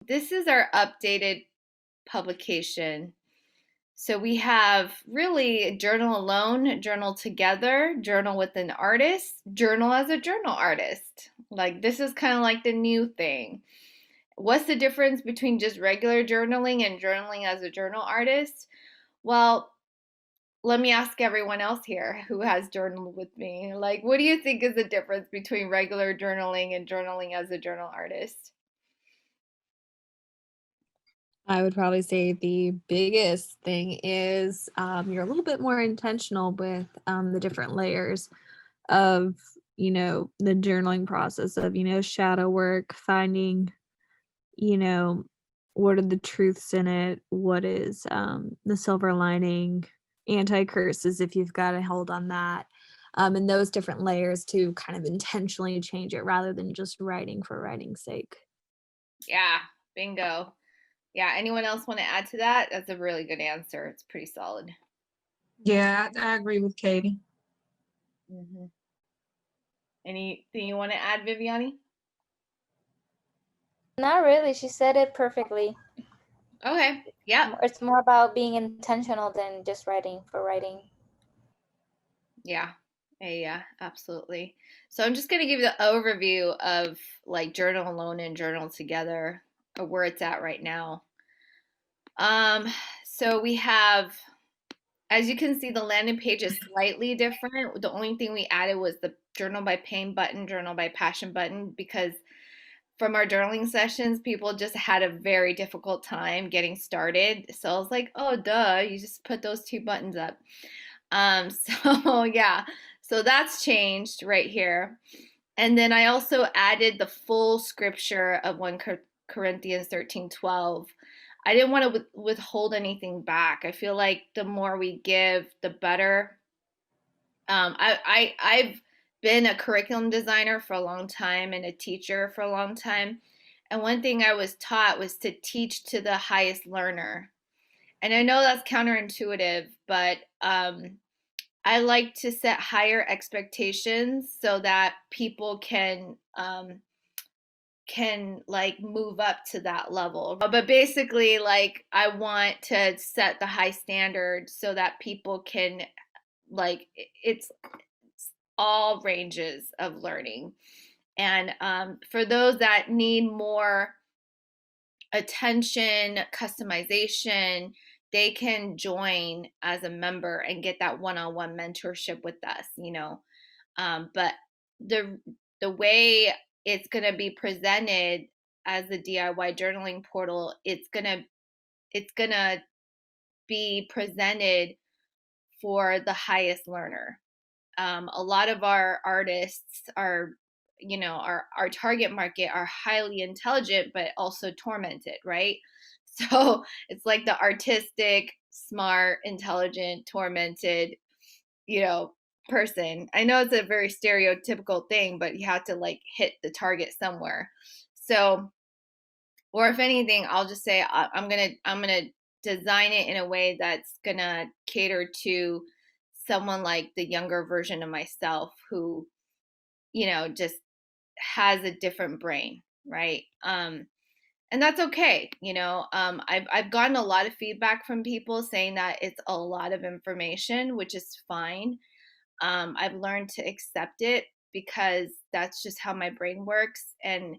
This is our updated publication. So we have really journal alone, journal together, journal with an artist, journal as a journal artist. Like this is kind of like the new thing. What's the difference between just regular journaling and journaling as a journal artist? Well, let me ask everyone else here who has journaled with me. Like, what do you think is the difference between regular journaling and journaling as a journal artist? I would probably say the biggest thing is you're a little bit more intentional with the different layers of, the journaling process of, shadow work, finding, you know, what are the truths in it, what is the silver lining, anti curses if you've got a hold on that. And those different layers to kind of intentionally change it rather than just writing for writing's sake. Yeah, bingo. Yeah, anyone else want to add to that? That's a really good answer. It's pretty solid. Yeah, I agree with Katie. Hmm. Anything you want to add, Viviany? Not really. She said it perfectly. Okay. Yep. It's more about being intentional than just writing for writing. Yeah. Yeah, absolutely. So I'm just going to give you the overview of like journal alone and journal together, or where it's at right now. Um, so we have, as you can see, the landing page is slightly different. The only thing we added was the journal by pain button, journal by passion button, because from our journaling sessions, people just had a very difficult time getting started. So I was like, oh, duh, you just put those two buttons up. So yeah, so that's changed right here. And then I also added the full scripture of 1 Corinthians 13:12. I didn't want to withhold anything back. I feel like the more we give, the better. I've been a curriculum designer for a long time and a teacher for a long time. And one thing I was taught was to teach to the highest learner. And I know that's counterintuitive, but I like to set higher expectations so that people can like move up to that level. But basically, like I want to set the high standard so that people can like it's all ranges of learning. And for those that need more attention, customization, they can join as a member and get that one-on-one mentorship with us. But the the way it's gonna be presented as the DIY journaling portal, it's gonna be presented for the highest learner. A lot of our artists are, our target market are highly intelligent, but also tormented, right? So it's like the artistic, smart, intelligent, tormented, you know, person. I know it's a very stereotypical thing, but you have to like hit the target somewhere. So, or if anything, I'll just say I'm gonna design it in a way that's gonna cater to someone like the younger version of myself who, just has a different brain, right? And that's okay. I've gotten a lot of feedback from people saying that it's a lot of information, which is fine. I've learned to accept it because that's just how my brain works. And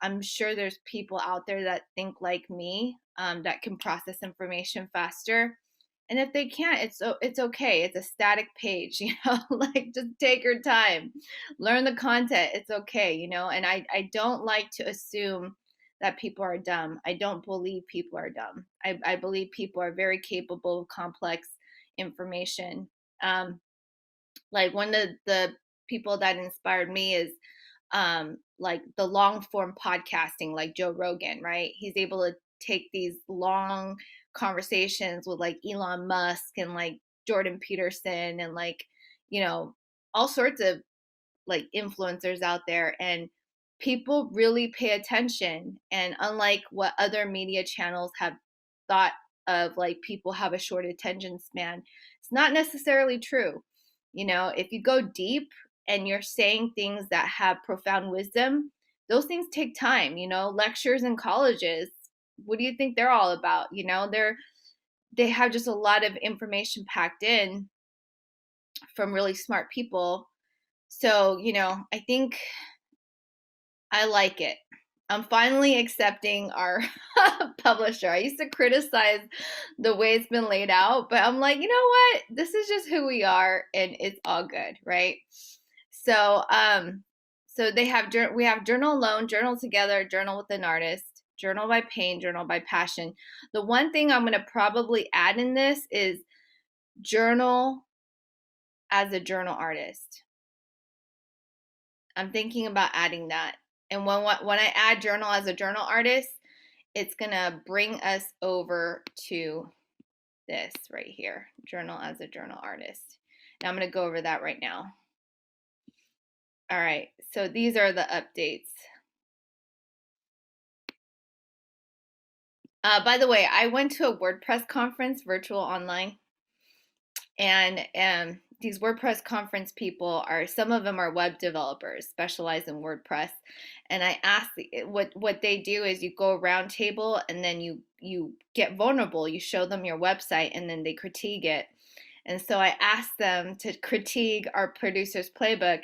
I'm sure there's people out there that think like me, that can process information faster. And if they can't, it's okay. It's a static page, like just take your time, learn the content. It's okay. And I don't like to assume that people are dumb. I don't believe people are dumb. I believe people are very capable of complex information. Like one of the people that inspired me is like the long form podcasting, like Joe Rogan, right? He's able to take these long conversations with like Elon Musk and like Jordan Peterson and like, you know, all sorts of like influencers out there. And people really pay attention. And unlike what other media channels have thought of, like people have a short attention span, it's not necessarily true. If you go deep and you're saying things that have profound wisdom, those things take time. Lectures in colleges, what do you think they're all about? They have just a lot of information packed in from really smart people. So, I think I like it. I'm finally accepting our publisher. I used to criticize the way it's been laid out, but I'm like, you know what? This is just who we are, and it's all good, right? So, we have journal alone, journal together, journal with an artist, journal by pain, journal by passion. The one thing I'm going to probably add in this is journal as a journal artist. I'm thinking about adding that. And when I add journal as a journal artist, it's going to bring us over to this right here, journal as a journal artist. Now I'm going to go over that right now. All right, so these are the updates. By the way, I went to a WordPress conference, virtual online, and these WordPress conference people some of them are web developers, specialize in WordPress. And I asked, what they do is you go around table and then you get vulnerable, you show them your website, and then they critique it. And so I asked them to critique our producer's playbook,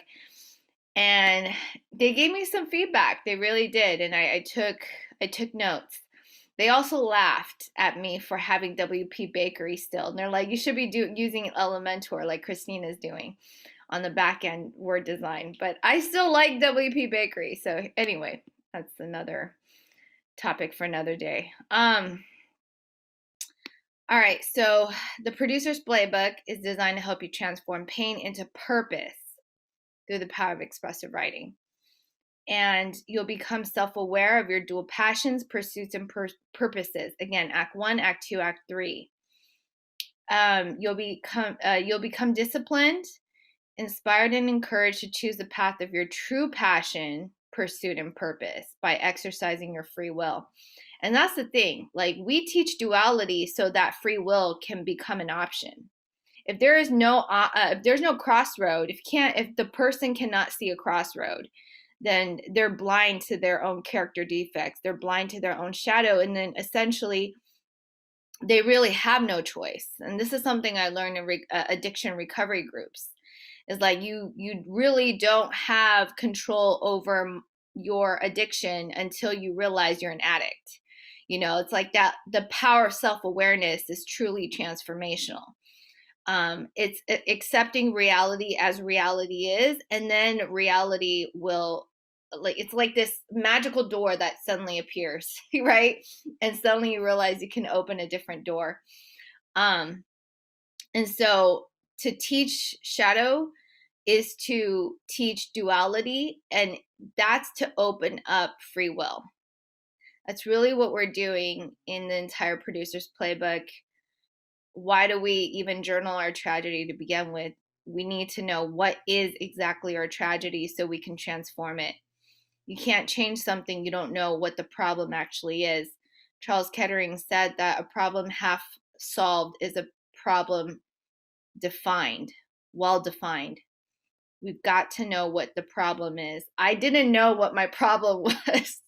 and they gave me some feedback. They really did, and I took notes. They also laughed at me for having WP Bakery still. And they're like, you should be using Elementor like Cristina is doing on the back end word design. But I still like WP Bakery. So anyway, that's another topic for another day. All right, so the producer's playbook is designed to help you transform pain into purpose through the power of expressive writing. And you'll become self-aware of your dual passions, pursuits, and purposes. Again, Act 1, Act 2, Act 3. You'll become disciplined, inspired, and encouraged to choose the path of your true passion, pursuit, and purpose by exercising your free will. And that's the thing. Like, we teach duality so that free will can become an option. If there is if there's no crossroad, if the person cannot see a crossroad, then they're blind to their own character defects. They're blind to their own shadow. And then essentially, they really have no choice. And this is something I learned in addiction recovery groups. Is like you really don't have control over your addiction until you realize you're an addict. It's like that. The power of self-awareness is truly transformational. It's accepting reality as reality is, and then reality will, it's like this magical door that suddenly appears, right? And suddenly you realize you can open a different door. And so to teach shadow is to teach duality, and that's to open up free will. That's really what we're doing in the entire producer's playbook. Why do we even journal our tragedy to begin with? We need to know what is exactly our tragedy so we can transform it. You can't change something you don't know what the problem actually is. Charles Kettering said that a problem half solved is a problem defined, well defined. We've got to know what the problem is. I didn't know what my problem was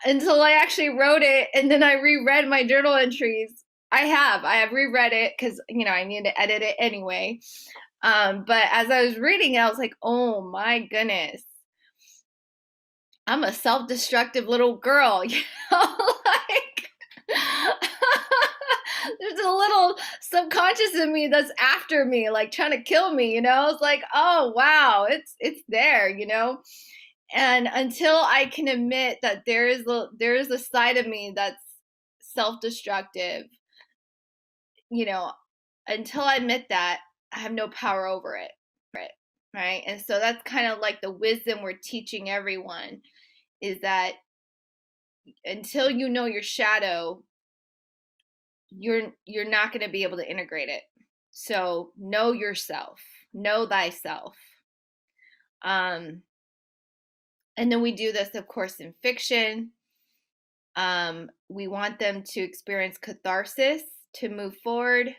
until I actually wrote it, and then I reread my journal entries. I have reread it because, I need to edit it anyway. But as I was reading it, I was like, oh my goodness, I'm a self-destructive little girl, like there's a little subconscious in me that's after me, like trying to kill me, It's like, oh wow, it's there, And until I can admit that there is a side of me that's self-destructive, until I admit that, I have no power over it, right? And so that's kind of like the wisdom we're teaching everyone, is that until you know your shadow, you're not going to be able to integrate it. So know yourself, know thyself. And then we do this, of course, in fiction. We want them to experience catharsis to move forward.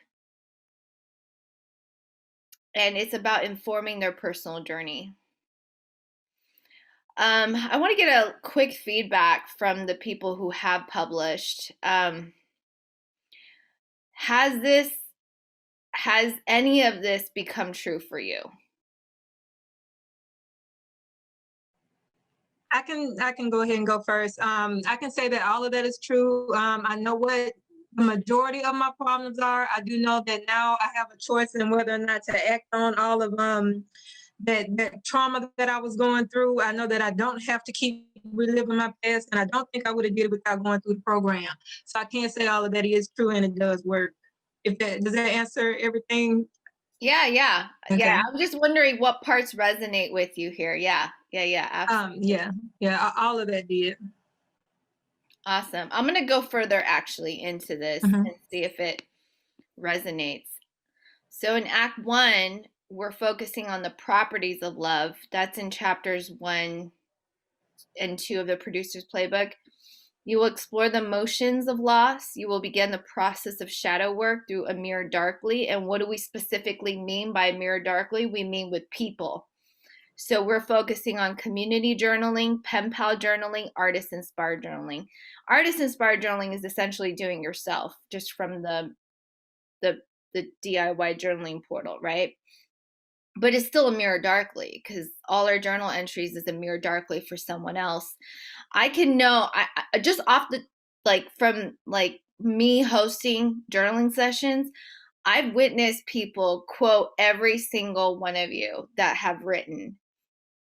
And it's about informing their personal journey. I want to get a quick feedback from the people who have published. Has any of this become true for you? I can go ahead and go first. I can say that all of that is true. I know what the majority of my problems are. I do know that now I have a choice in whether or not to act on all of that trauma that I was going through. I know that I don't have to keep reliving my past, and I don't think I would have did it without going through the program. So I can't say all of that is true, and it does work. If that does that answer everything? Yeah. Okay. I'm just wondering what parts resonate with you here. Yeah, absolutely. All of that did. Awesome. I'm gonna go further actually into this Mhm. and see if it resonates. So in Act 1, we're focusing on the properties of love. That's in chapters 1 and 2 of the Producer's Playbook. You will explore the motions of loss. You will begin the process of shadow work through a mirror darkly. And what do we specifically mean by mirror darkly? We mean with people. So we're focusing on community journaling, pen pal journaling, artist inspired journaling. Artist inspired journaling is essentially doing yourself, just from the DIY journaling portal, right? But it's still a mirror darkly, because all our journal entries is a mirror darkly for someone else. I can know, I just off the, from me hosting journaling sessions, I've witnessed people quote every single one of you that have written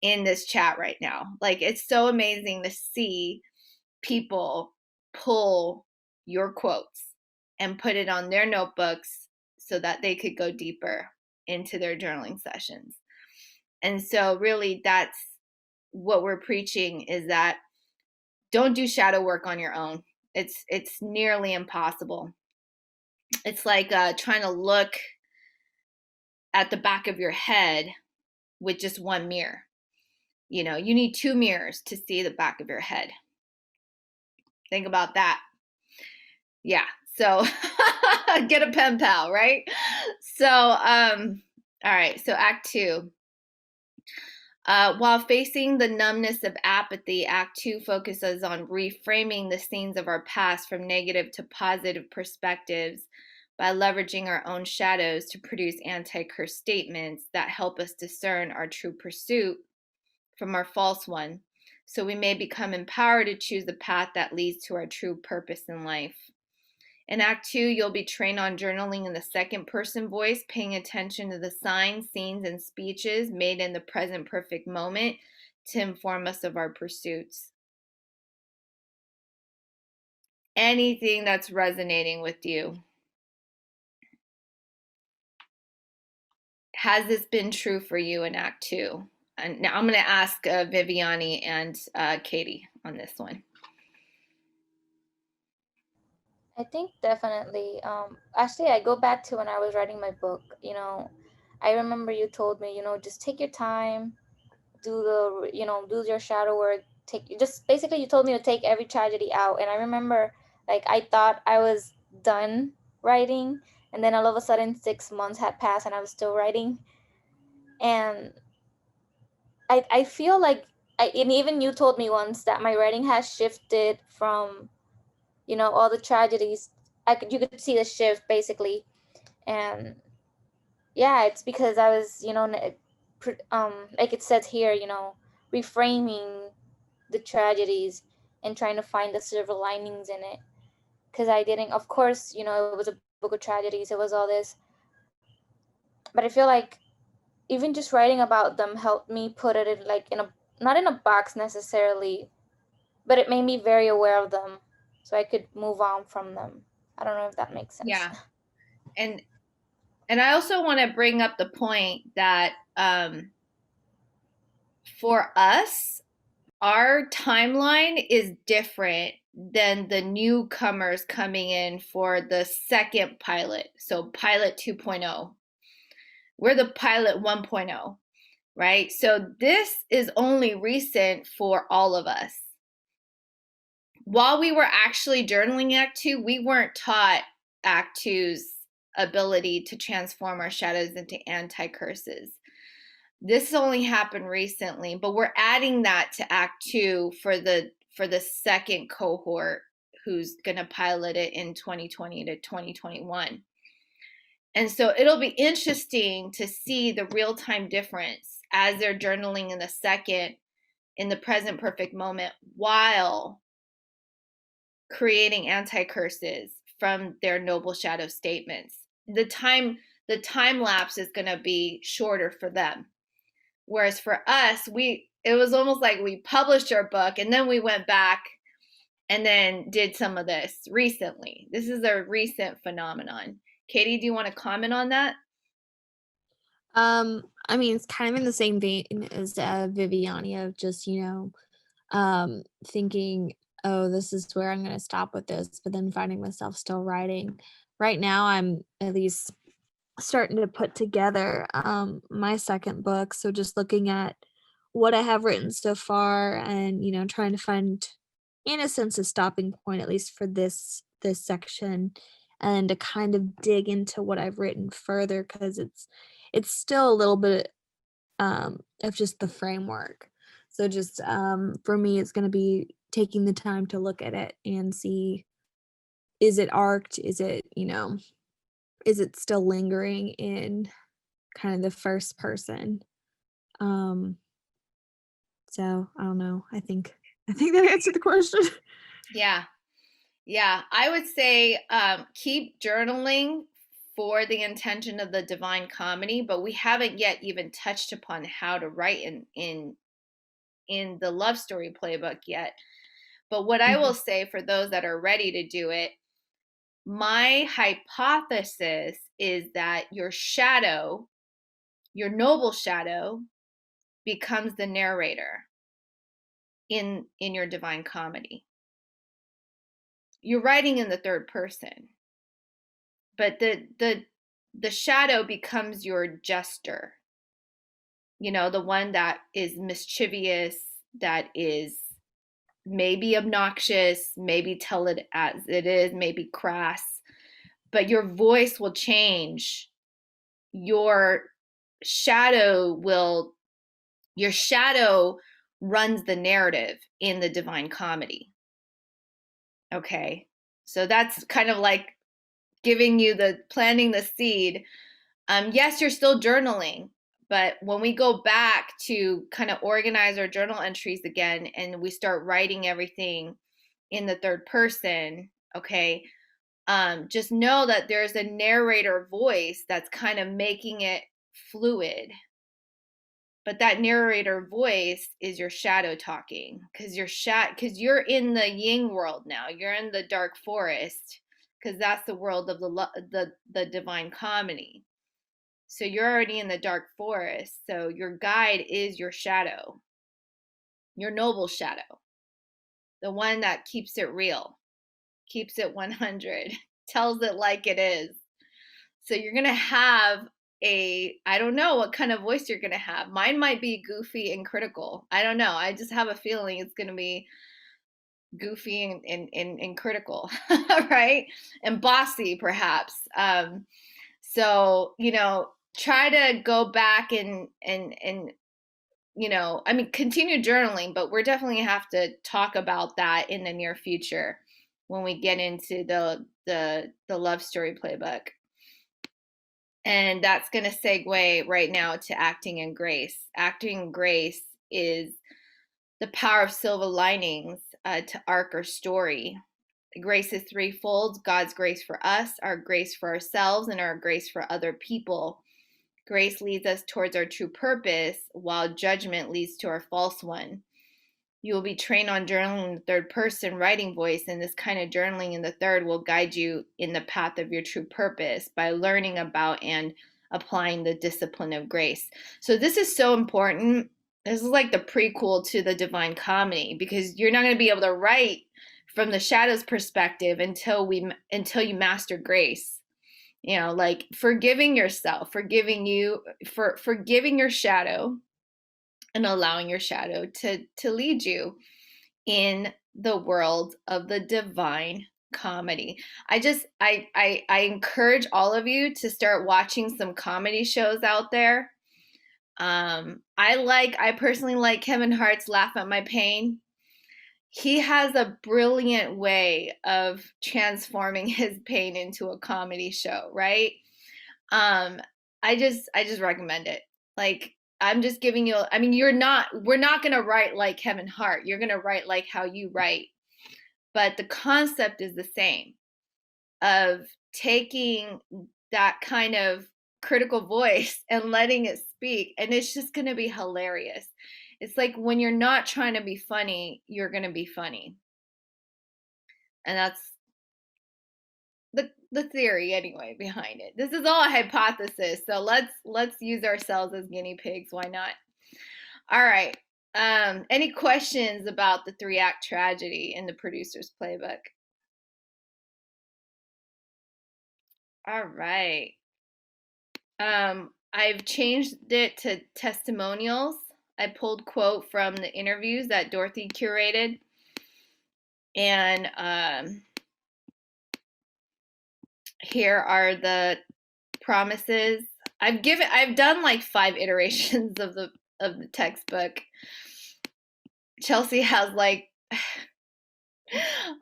in this chat right now. Like, it's so amazing to see people pull your quotes and put it on their notebooks so that they could go deeper into their journaling sessions. And so really that's what we're preaching, is that don't do shadow work on your own. It's nearly impossible. It's like trying to look at the back of your head with just one mirror. You know, you need 2 mirrors to see the back of your head. Think about that. Yeah. So get a pen pal, right? So all right, so Act 2. While facing the numbness of apathy, Act 2 focuses on reframing the scenes of our past from negative to positive perspectives by leveraging our own shadows to produce anti-curse statements that help us discern our true pursuit from our false one, so we may become empowered to choose the path that leads to our true purpose in life. In Act 2, you'll be trained on journaling in the second person voice, paying attention to the signs, scenes, and speeches made in the present perfect moment to inform us of our pursuits. Anything that's resonating with you? Has this been true for you in Act 2? And now I'm going to ask Viviany and Katie on this one. I think definitely. Actually, I go back to when I was writing my book. I remember you told me, just take your time, do your shadow work. Just basically, you told me to take every tragedy out. And I remember, like, I thought I was done writing, and then all of a sudden, 6 months had passed, and I was still writing. And I feel like, and even you told me once that my writing has shifted from, all the tragedies. You could see the shift basically. And yeah, it's because I was, like it says here, reframing the tragedies and trying to find the silver linings in it. Because I didn't, of course, it was a book of tragedies, it was all this. But I feel like even just writing about them helped me put it in, like, not in a box necessarily, but it made me very aware of them so I could move on from them. I don't know if that makes sense. Yeah. And I also want to bring up the point that for us, our timeline is different than the newcomers coming in for the second pilot. So pilot 2.0. We're the pilot 1.0, right? So this is only recent for all of us. While we were actually journaling Act 2, we weren't taught Act 2's ability to transform our shadows into anti-curses. This only happened recently, but we're adding that to Act 2 for the second cohort who's going to pilot it in 2020 to 2021. And so it'll be interesting to see the real-time difference as they're journaling in the second, in the present perfect moment, while creating anti-curses from their noble shadow statements. The time lapse is going to be shorter for them. Whereas for us, it was almost like we published our book and then we went back and then did some of this recently. This is a recent phenomenon. Katie, do you want to comment on that? I mean, it's kind of in the same vein as Viviany of just, thinking, oh, this is where I'm going to stop with this, but then finding myself still writing. Right now, I'm at least starting to put together my second book. So just looking at what I have written so far and, trying to find, in a sense, a stopping point, at least for this section, and to kind of dig into what I've written further, because it's still a little bit of just the framework. So just for me, it's going to be taking the time to look at it and see, is it arced? Is it, is it still lingering in kind of the first person? So I don't know. I think that answered the question. Yeah. I would say keep journaling for the intention of the divine comedy, but we haven't yet even touched upon how to write in the love story playbook yet. But what I will say for those that are ready to do it, my hypothesis is that your shadow, your noble shadow, becomes the narrator in your divine comedy. You're writing in the third person, but the shadow becomes your jester. The one that is mischievous, that is maybe obnoxious, maybe tell it as it is, maybe crass, but your voice will change. Your shadow runs the narrative in the divine comedy. Okay. So that's kind of like giving you planting the seed. Yes, you're still journaling, but when we go back to kind of organize our journal entries again and we start writing everything in the third person, okay, just know that there's a narrator voice that's kind of making it fluid. But that narrator voice is your shadow talking, because you're in the yin world now. You're in the dark forest, because that's the world of the divine comedy. So you're already in the dark forest. So your guide is your shadow, your noble shadow, the one that keeps it real, keeps it 100, tells it like it is. So you're going to have I don't know what kind of voice you're going to have. Mine might be goofy and critical. I don't know. I just have a feeling it's going to be goofy and critical, right? And bossy, perhaps. So, try to go back and I mean, continue journaling, but we're definitely have to talk about that in the near future when we get into the love story playbook. And that's going to segue right now to acting in grace. Acting in grace is the power of silver linings to arc our story. Grace is threefold: God's grace for us, our grace for ourselves, and our grace for other people. Grace leads us towards our true purpose, while judgment leads to our false one. You will be trained on journaling in the third person writing voice, and this kind of journaling in the third will guide you in the path of your true purpose by learning about and applying the discipline of grace. So this is so important. This is like the prequel to the divine comedy, because you're not going to be able to write from the shadow's perspective until you master grace. Like forgiving yourself, forgiving your shadow, and allowing your shadow to lead you in the world of the divine comedy. I encourage all of you to start watching some comedy shows out there. I personally like Kevin Hart's Laugh at My Pain. He has a brilliant way of transforming his pain into a comedy show, right? Um, I just recommend it. Like, I'm just giving you, I mean, we're not gonna write like Kevin Hart. You're gonna write like how you write. But the concept is the same, of taking that kind of critical voice and letting it speak, and it's just going to be hilarious. It's like when you're not trying to be funny, you're going to be funny. And that's the theory anyway behind it. This is all a hypothesis, so let's use ourselves as guinea pigs. Why not? All right. Any questions about the 3-act tragedy in the producer's playbook? All right. I've changed it to testimonials. I pulled quote from the interviews that Dorothy curated, and here are the promises. I've done like 5 iterations of the textbook. Chelsea has like,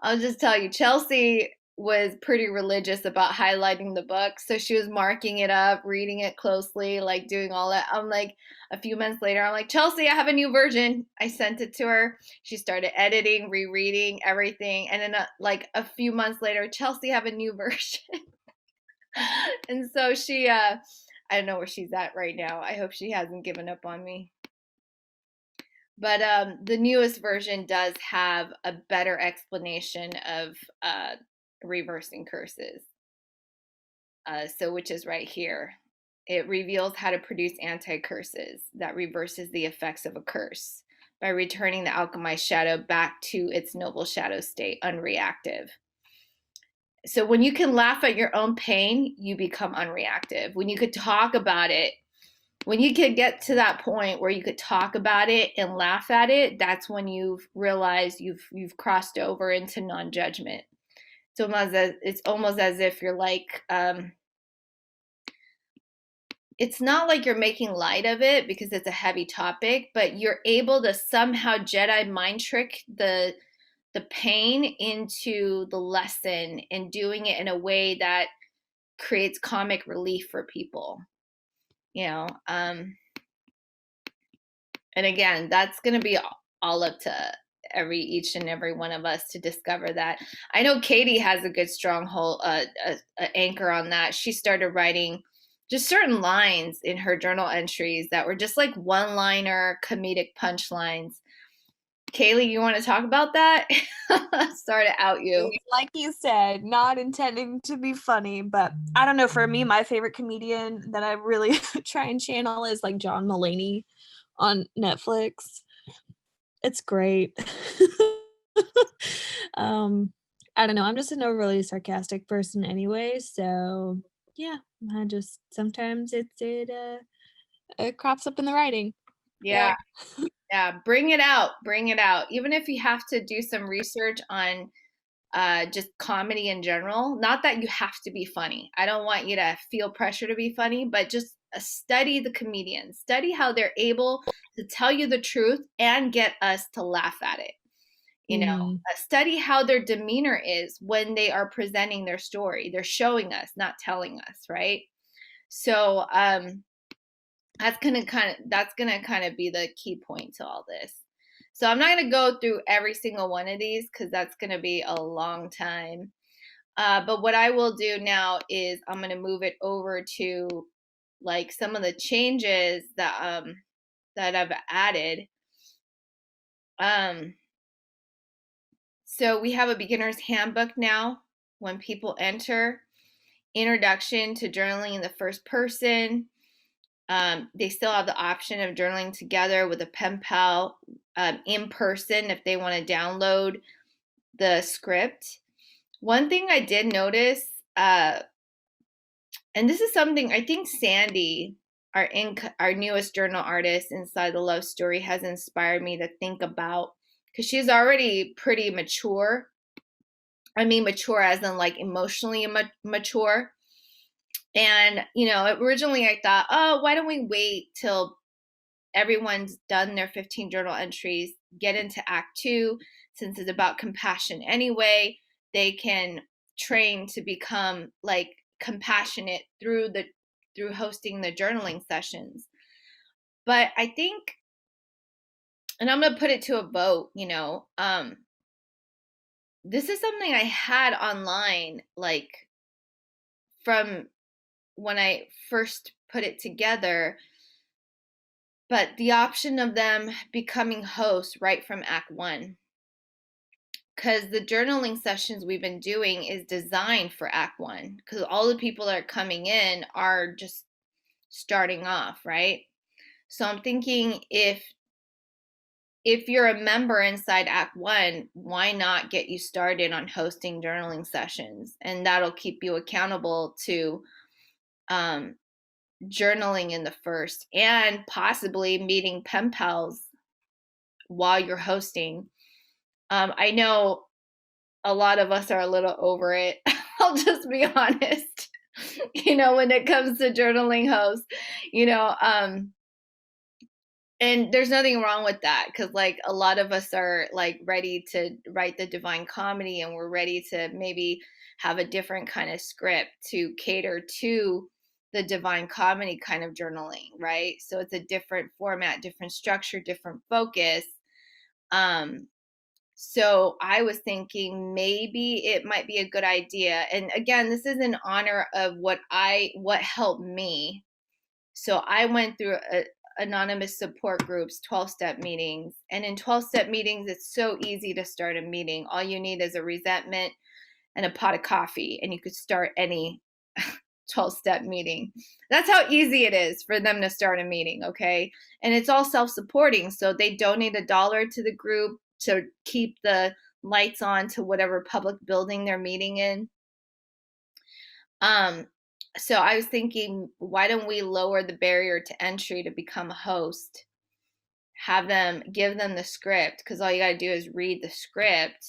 I'll just tell you, Chelsea was pretty religious about highlighting the book. So she was marking it up, reading it closely, like doing all that. I'm like, a few months later, I'm like, Chelsea, I have a new version. I sent it to her. She started editing, rereading everything. And then like a few months later, Chelsea, I have a new version. And so she, I don't know where she's at right now. I hope she hasn't given up on me. But the newest version does have a better explanation of reversing curses. So which is right here. It reveals how to produce anti-curses that reverses the effects of a curse by returning the alchemized shadow back to its noble shadow state, unreactive. So when you can laugh at your own pain, you become unreactive. When you could talk about it, when you could get to that point where you could talk about it and laugh at it, that's when you've realized you've crossed over into non-judgment. It's almost as if you're like, it's not like you're making light of it because it's a heavy topic, but you're able to somehow Jedi mind trick the pain into the lesson and doing it in a way that creates comic relief for people, you know. And again, that's going to be all up to each and every one of us to discover that. I know Katie has a good stronghold, anchor on that. She started writing just certain lines in her journal entries that were just like one-liner comedic punchlines. Kaylee, you want to talk about that? Start it out you. Like you said, not intending to be funny, but I don't know, for me, my favorite comedian that I really try and channel is like John Mulaney on Netflix. It's great. I don't know, I'm just an overly sarcastic person anyway, so yeah, I just sometimes it crops up in the writing. Yeah. Yeah, bring it out. Even if you have to do some research on just comedy in general. Not that you have to be funny. I don't want you to feel pressure to be funny, but just study the comedians. Study how they're able to tell you the truth and get us to laugh at it. You know, study how their demeanor is when they are presenting their story. They're showing us, not telling us, right? So that's gonna kind of be the key point to all this. So I'm not gonna go through every single one of these because that's gonna be a long time. But what I will do now is I'm gonna move it over to like some of the changes that I've added. So we have a beginner's handbook now. When people enter, introduction to journaling in the first person. They still have the option of journaling together with a pen pal in person if they want to download the script. One thing I did notice, and this is something I think Sandy, our newest journal artist inside the love story, has inspired me to think about, because she's already pretty mature. I mean, mature as in like emotionally mature. And, you know, originally I thought, oh, why don't we wait till everyone's done their 15 journal entries, get into Act 2. Since it's about compassion anyway, they can train to become like compassionate through hosting the journaling sessions. But I think, and I'm going to put it to a vote, this is something I had online, like from when I first put it together, but the option of them becoming hosts right from Act 1. Because the journaling sessions we've been doing is designed for Act 1, because all the people that are coming in are just starting off, right? So I'm thinking if you're a member inside Act 1, why not get you started on hosting journaling sessions? And that'll keep you accountable to journaling in the first, and possibly meeting pen pals while you're hosting. I know a lot of us are a little over it. I'll just be honest. When it comes to journaling hosts, and there's nothing wrong with that, because like a lot of us are like ready to write the Divine Comedy, and we're ready to maybe have a different kind of script to cater to the Divine Comedy kind of journaling, right? So it's a different format, different structure, different focus. So I was thinking maybe it might be a good idea. And again, this is in honor of what helped me. So I went through anonymous support groups, 12-step meetings. And in 12-step meetings, it's so easy to start a meeting. All you need is a resentment and a pot of coffee, and you could start any 12-step meeting. That's how easy it is for them to start a meeting, okay? And it's all self-supporting. So they donate $1 to the group to keep the lights on to whatever public building they're meeting in. So I was thinking, why don't we lower the barrier to entry to become a host? Give them the script, because all you got to do is read the script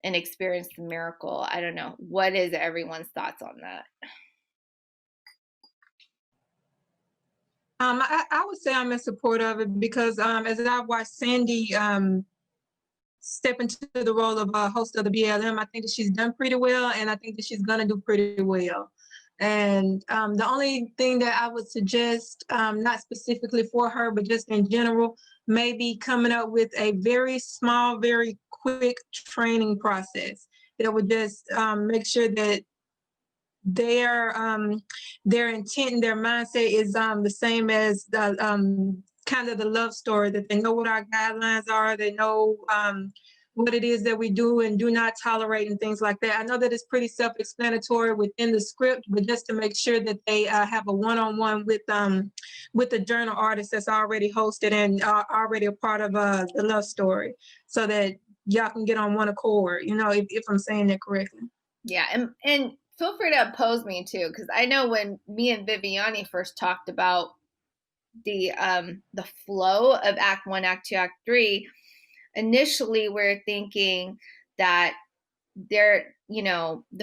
and experience the miracle. I don't know. What is everyone's thoughts on that? I would say I'm in support of it, because as I've watched Sandy step into the role of a host of the BLM, I think that she's done pretty well, and I think that she's going to do pretty well. And the only thing that I would suggest, not specifically for her, but just in general, maybe coming up with a very small, very quick training process that would just make sure that their intent and their mindset is the same as the kind of the love story, that they know what our guidelines are, they know what it is that we do and do not tolerate and things like that. I know that it's pretty self-explanatory within the script, but just to make sure that they have a one-on-one with the journal artist that's already hosted and already a part of the love story, so that y'all can get on one accord, if I'm saying that correctly. Yeah, and feel free to oppose me too, because I know when me and Viviany first talked about the flow of Act 1, Act 2, Act 3, initially we're thinking that the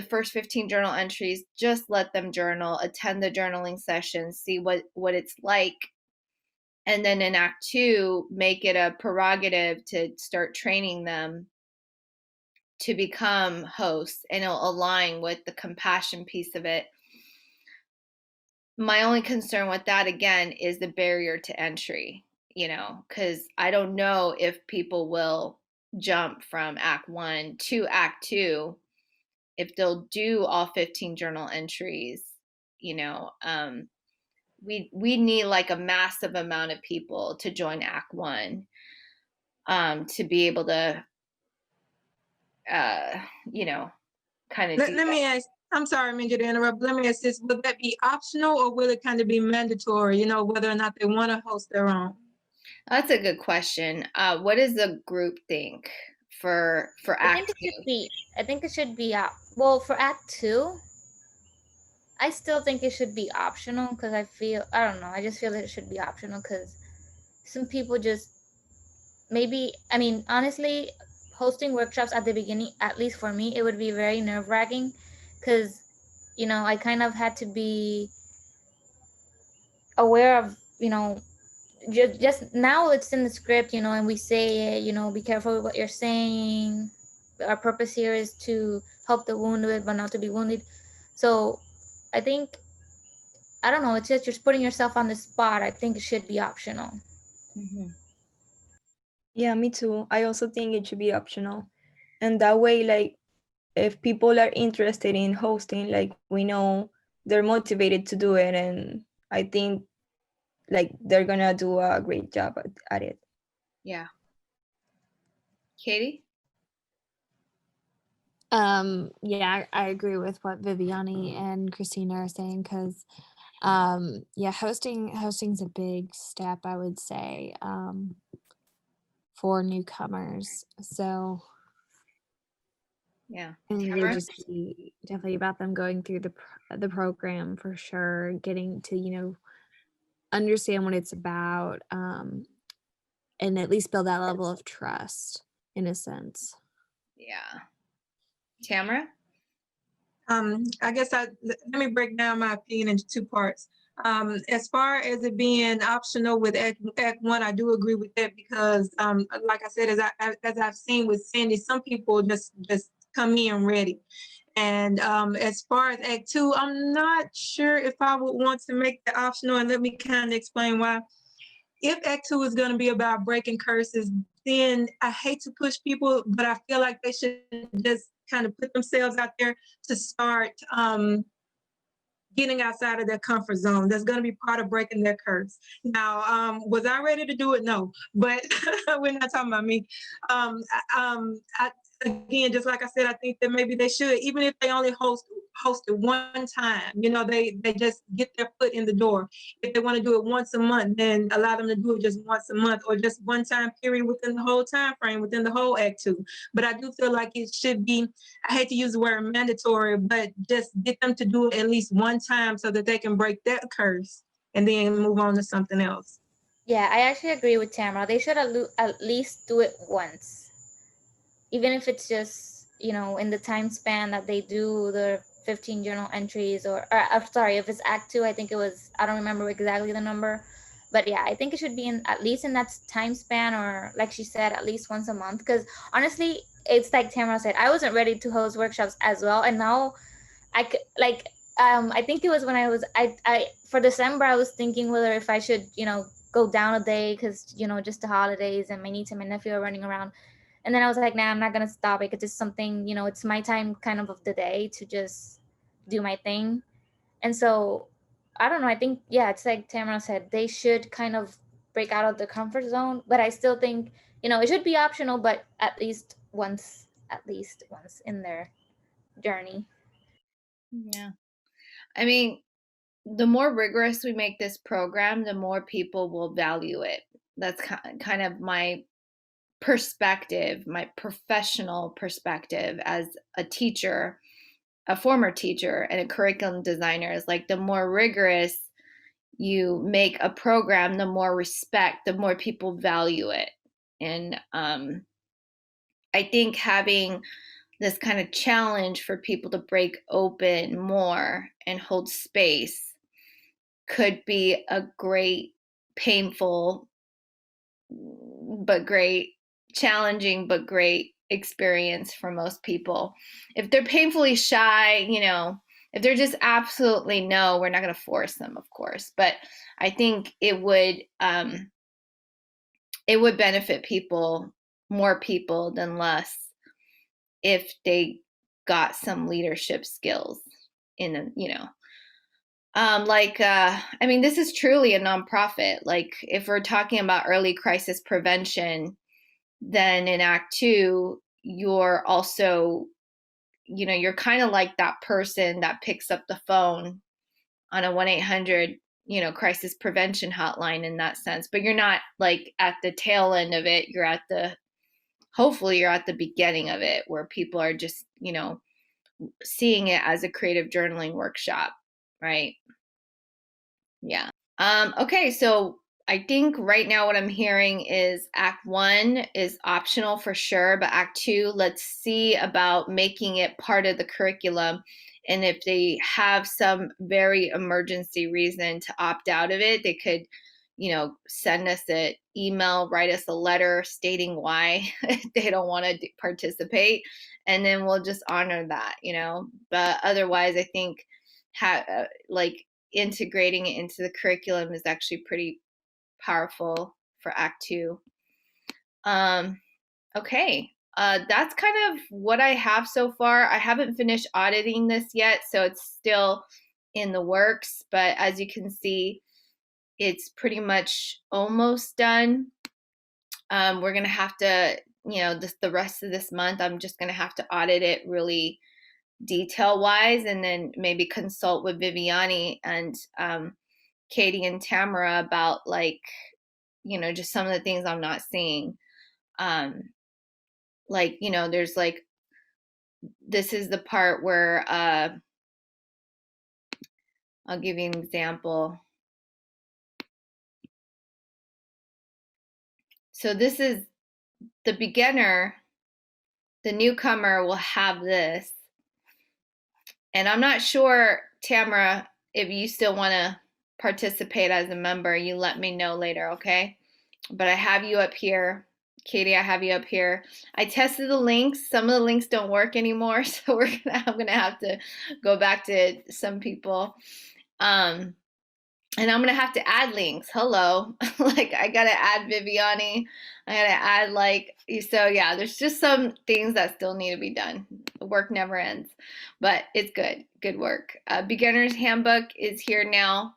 first 15 journal entries, just let them journal, attend the journaling session, see what it's like. And then in Act 2, make it a prerogative to start training them to become hosts, and it'll align with the compassion piece of it. My only concern with that, again, is the barrier to entry, because I don't know if people will jump from Act 1 to Act 2, if they'll do all 15 journal entries. We need like a massive amount of people to join Act 1 to be able to kind of let me ask, I'm sorry, Mingjie, to interrupt. Let me ask this: will that be optional, or will it kind of be mandatory? Whether or not they want to host their own. That's a good question. What does the group think for Act 2? I think it should be well, for Act 2, I still think it should be optional, because I don't know, I just feel that it should be optional, because some people just honestly, hosting workshops at the beginning, at least for me, it would be very nerve-wracking, because I kind of had to be aware of just now it's in the script, you know, and we say it, you know, be careful with what you're saying. Our purpose here is to help the wounded, but not to be wounded. So I think, I don't know, it's just you're putting yourself on the spot. I think it should be optional. Mhm. Yeah, me too. I also think it should be optional. And that way, like, if people are interested in hosting, like, we know they're motivated to do it. And I think, like, they're gonna do a great job at it. Yeah. Katie? Yeah, I agree with what Viviany and Cristina are saying, because yeah, hosting's a big step, I would say, for newcomers. So Yeah. and it would Tamara? just be definitely about them going through the program for sure, getting to, you know, understand what it's about, and at least build that level of trust in a sense. Yeah. Tamara? I guess let me break down my opinion into two parts. As far as it being optional with Act One, I do agree with that because, like I said, as I've seen with Sandy, some people just come in ready. And as far as Act Two, I'm not sure if I would want to make the optional, and let me kind of explain why. If Act Two is going to be about breaking curses, then I hate to push people, but I feel like they should just kind of put themselves out there to start getting outside of their comfort zone. That's going to be part of breaking their curse. Now, was I ready to do it? No, but we're not talking about me. Again, just like I said, I think that maybe they should, even if they only host it one time, you know, they just get their foot in the door. If they want to do it once a month, then allow them to do it just once a month or just one time period within the whole time frame, within the whole Act Two. But I do feel like it should be, I hate to use the word mandatory, but just get them to do it at least one time so that they can break that curse and then move on to something else. Yeah, I actually agree with Tamara. They should at least do it once, even if it's just, you know, in the time span that they do the 15 journal entries, or I'm sorry, if it's Act Two, I think it was, I don't remember exactly the number, but yeah, I think it should be in at least in that time span, or like she said, at least once a month. Because honestly, it's like Tamara said, I wasn't ready to host workshops as well, and now I could, like, I think it was when I for December, I was thinking whether if I should, you know, go down a day because, you know, just the holidays and my niece and my nephew are running around. And then I was like, nah, I'm not gonna stop it because it's something, you know, it's my time kind of the day to just do my thing. And so I don't know, I think, yeah, it's like Tamara said, they should kind of break out of the comfort zone, but I still think, you know, it should be optional, but at least once in their journey. Yeah. I mean, the more rigorous we make this program, the more people will value it. That's kind of my perspective, my professional perspective as a teacher, a former teacher, and a curriculum designer, is like the more rigorous you make a program, the more respect, the more people value it. And I think having this kind of challenge for people to break open more and hold space could be a great, painful, but great, challenging, but great experience for most people. If they're painfully shy, you know, if they're just absolutely no, we're not going to force them, of course. But I think it would benefit people, more people than less, if they got some leadership skills in a, you know, I mean, this is truly a nonprofit. Like, if we're talking about early crisis prevention, then in Act Two, you're also, you know, you're kind of like that person that picks up the phone on a 1-800, you know, crisis prevention hotline in that sense. But you're not like at the tail end of it. You're at the, hopefully, you're at the beginning of it, where people are just, you know, seeing it as a creative journaling workshop, right? Yeah. Okay, so I think right now what I'm hearing is Act One is optional for sure, but Act Two, let's see about making it part of the curriculum. And if they have some very emergency reason to opt out of it, they could, send us an email, write us a letter stating why they don't want to participate, and then we'll just honor that, but otherwise I think like integrating it into the curriculum is actually pretty powerful for Act 2. Okay. That's kind of what I have so far. I haven't finished auditing this yet, so it's still in the works, but as you can see, it's pretty much almost done. We're going to have to, the rest of this month, I'm just going to have to audit it really detail wise, and then maybe consult with Viviany and Katie and Tamara about just some of the things I'm not seeing. There's this is the part where I'll give you an example. So this is the beginner, the newcomer will have this. And I'm not sure, Tamara, if you still want to participate as a member, you let me know later, okay? But I have you up here. Katie, I have you up here. I tested the links. Some of the links don't work anymore, so I'm gonna have to go back to some people. And I'm gonna have to add links. Hello. I gotta add Viviany. I gotta add so yeah, there's just some things that still need to be done. The work never ends, but it's good. Good work. Beginner's Handbook is here now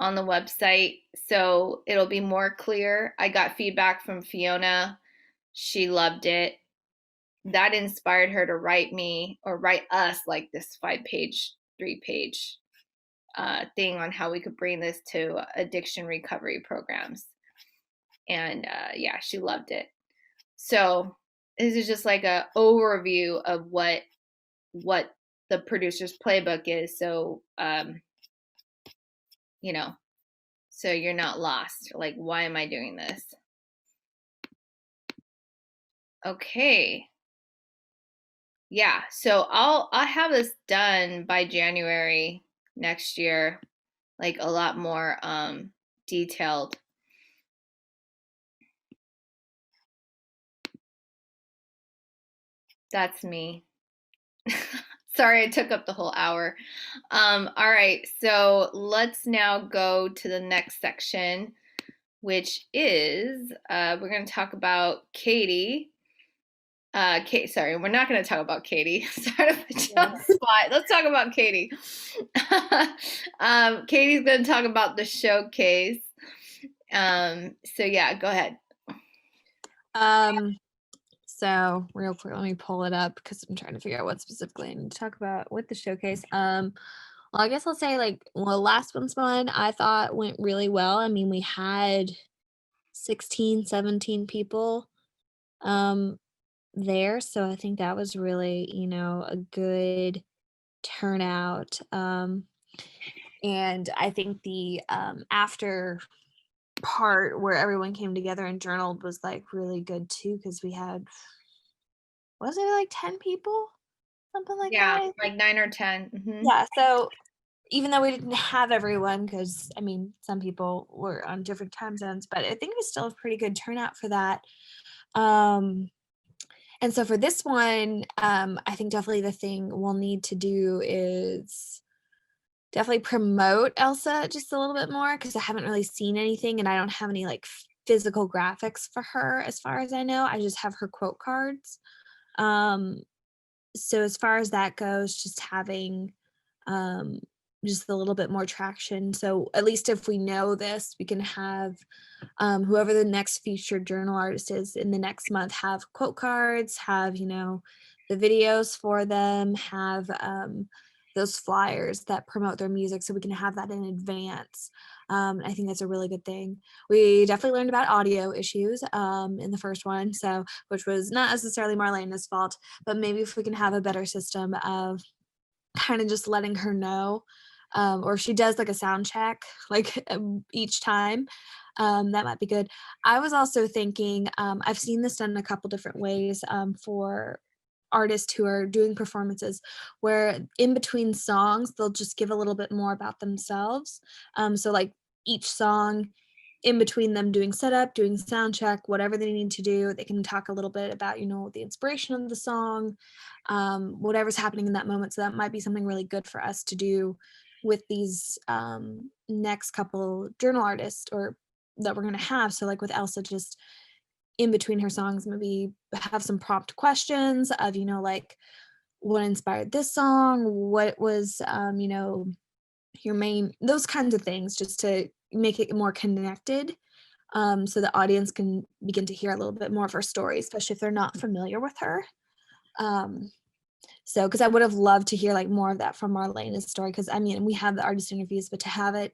on the website, so it'll be more clear. I got feedback from Fiona. She loved it. That inspired her to write us this 5-page, 3-page thing on how we could bring this to addiction recovery programs. And yeah, she loved it. So this is just an overview of what the producer's playbook is. So, so you're not lost. Why am I doing this? Okay. Yeah, so I'll have this done by January next year, a lot more detailed. That's me. Sorry, I took up the whole hour. All right, so let's now go to the next section, which is we're going to talk about Katie. Sorry, we're not going to talk about Katie. Sorry to put you on the spot. Let's talk about Katie. Katie's going to talk about the showcase. So yeah, go ahead. So real quick, let me pull it up because I'm trying to figure out what specifically I need to talk about with the showcase. Well, I guess I'll say last one's one I thought went really well. I mean, we had 16, 17 people there. So I think that was really, a good turnout. And I think the after part where everyone came together and journaled was really good too, because we had, was it 10 people? Something like that? Yeah, 9 or 10. Mm-hmm. Yeah, so even though we didn't have everyone, because I mean, some people were on different time zones, but I think it was still a pretty good turnout for that. And so for this one, I think definitely the thing we'll need to do is definitely promote Elsa just a little bit more, because I haven't really seen anything and I don't have any physical graphics for her as far as I know. I just have her quote cards. So as far as that goes, just having just a little bit more traction. So at least if we know this, we can have whoever the next featured journal artist is in the next month have quote cards, have, the videos for them, have those flyers that promote their music, so we can have that in advance. I think that's a really good thing. We definitely learned about audio issues in the first one, so which was not necessarily Marlena's fault, but maybe if we can have a better system of kind of just letting her know, or if she does a sound check each time, that might be good. I was also thinking, I've seen this done a couple different ways for artists who are doing performances, where in between songs they'll just give a little bit more about themselves. So each song in between them doing setup, doing sound check, whatever they need to do, they can talk a little bit about, you know, the inspiration of the song, whatever's happening in that moment. So that might be something really good for us to do with these next couple journal artists or that we're going to have. So like with Elsa, just in between her songs, maybe have some prompt questions of, you know, like what inspired this song, what was, you know, your main, those kinds of things, just to make it more connected, so the audience can begin to hear a little bit more of her story, especially if they're not familiar with her. So because I would have loved to hear like more of that from Marlena's story, because I mean, we have the artist interviews, but to have it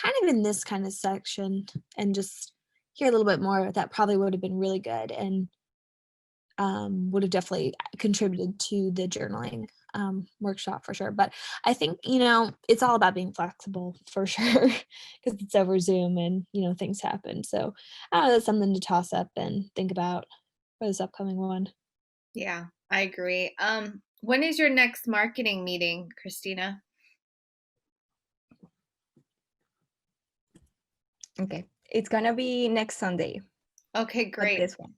kind of in this kind of section and just hear a little bit more, that probably would have been really good, and would have definitely contributed to the journaling workshop for sure. But I think, you know, it's all about being flexible for sure, because it's over Zoom and, you know, things happen. So I don't know, that's something to toss up and think about for this upcoming one. Yeah, I agree. When is your next marketing meeting, Cristina? Okay. It's gonna be next Sunday, Okay, not great. this one.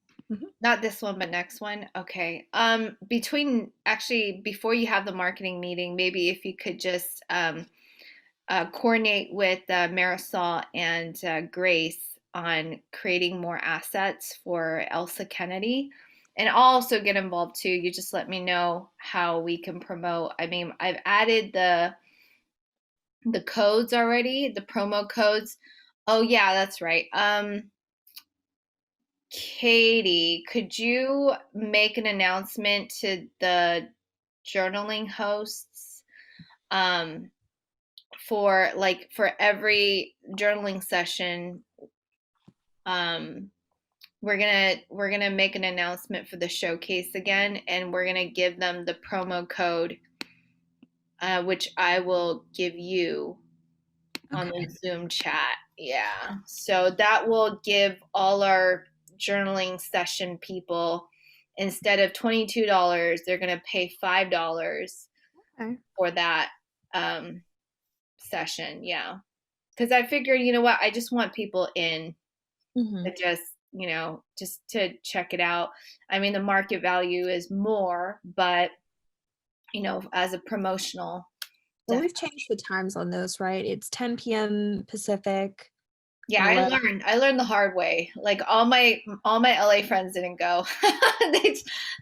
Not this one, but next one. Okay. Before you have the marketing meeting, maybe if you could just coordinate with Marisol and Grace on creating more assets for Elsa Kennedy. And I'll also get involved too. You just let me know how we can promote. I mean, I've added the codes already, the promo codes. Oh yeah, that's right. Katie, could you make an announcement to the journaling hosts for every journaling session? We're gonna make an announcement for the showcase again, and we're gonna give them the promo code, which I will give you on the Zoom chat. Yeah. So that will give all our journaling session people, instead of $22, they're going to pay $5 for that session. Yeah. Because I figured, you know what? I just want people in to just, you know, just to check it out. I mean, the market value is more, but, you know, as a promotional. Well, we've changed the times on those, right? It's 10 p.m. Pacific. Yeah, I learned the hard way. Like all my LA friends didn't go.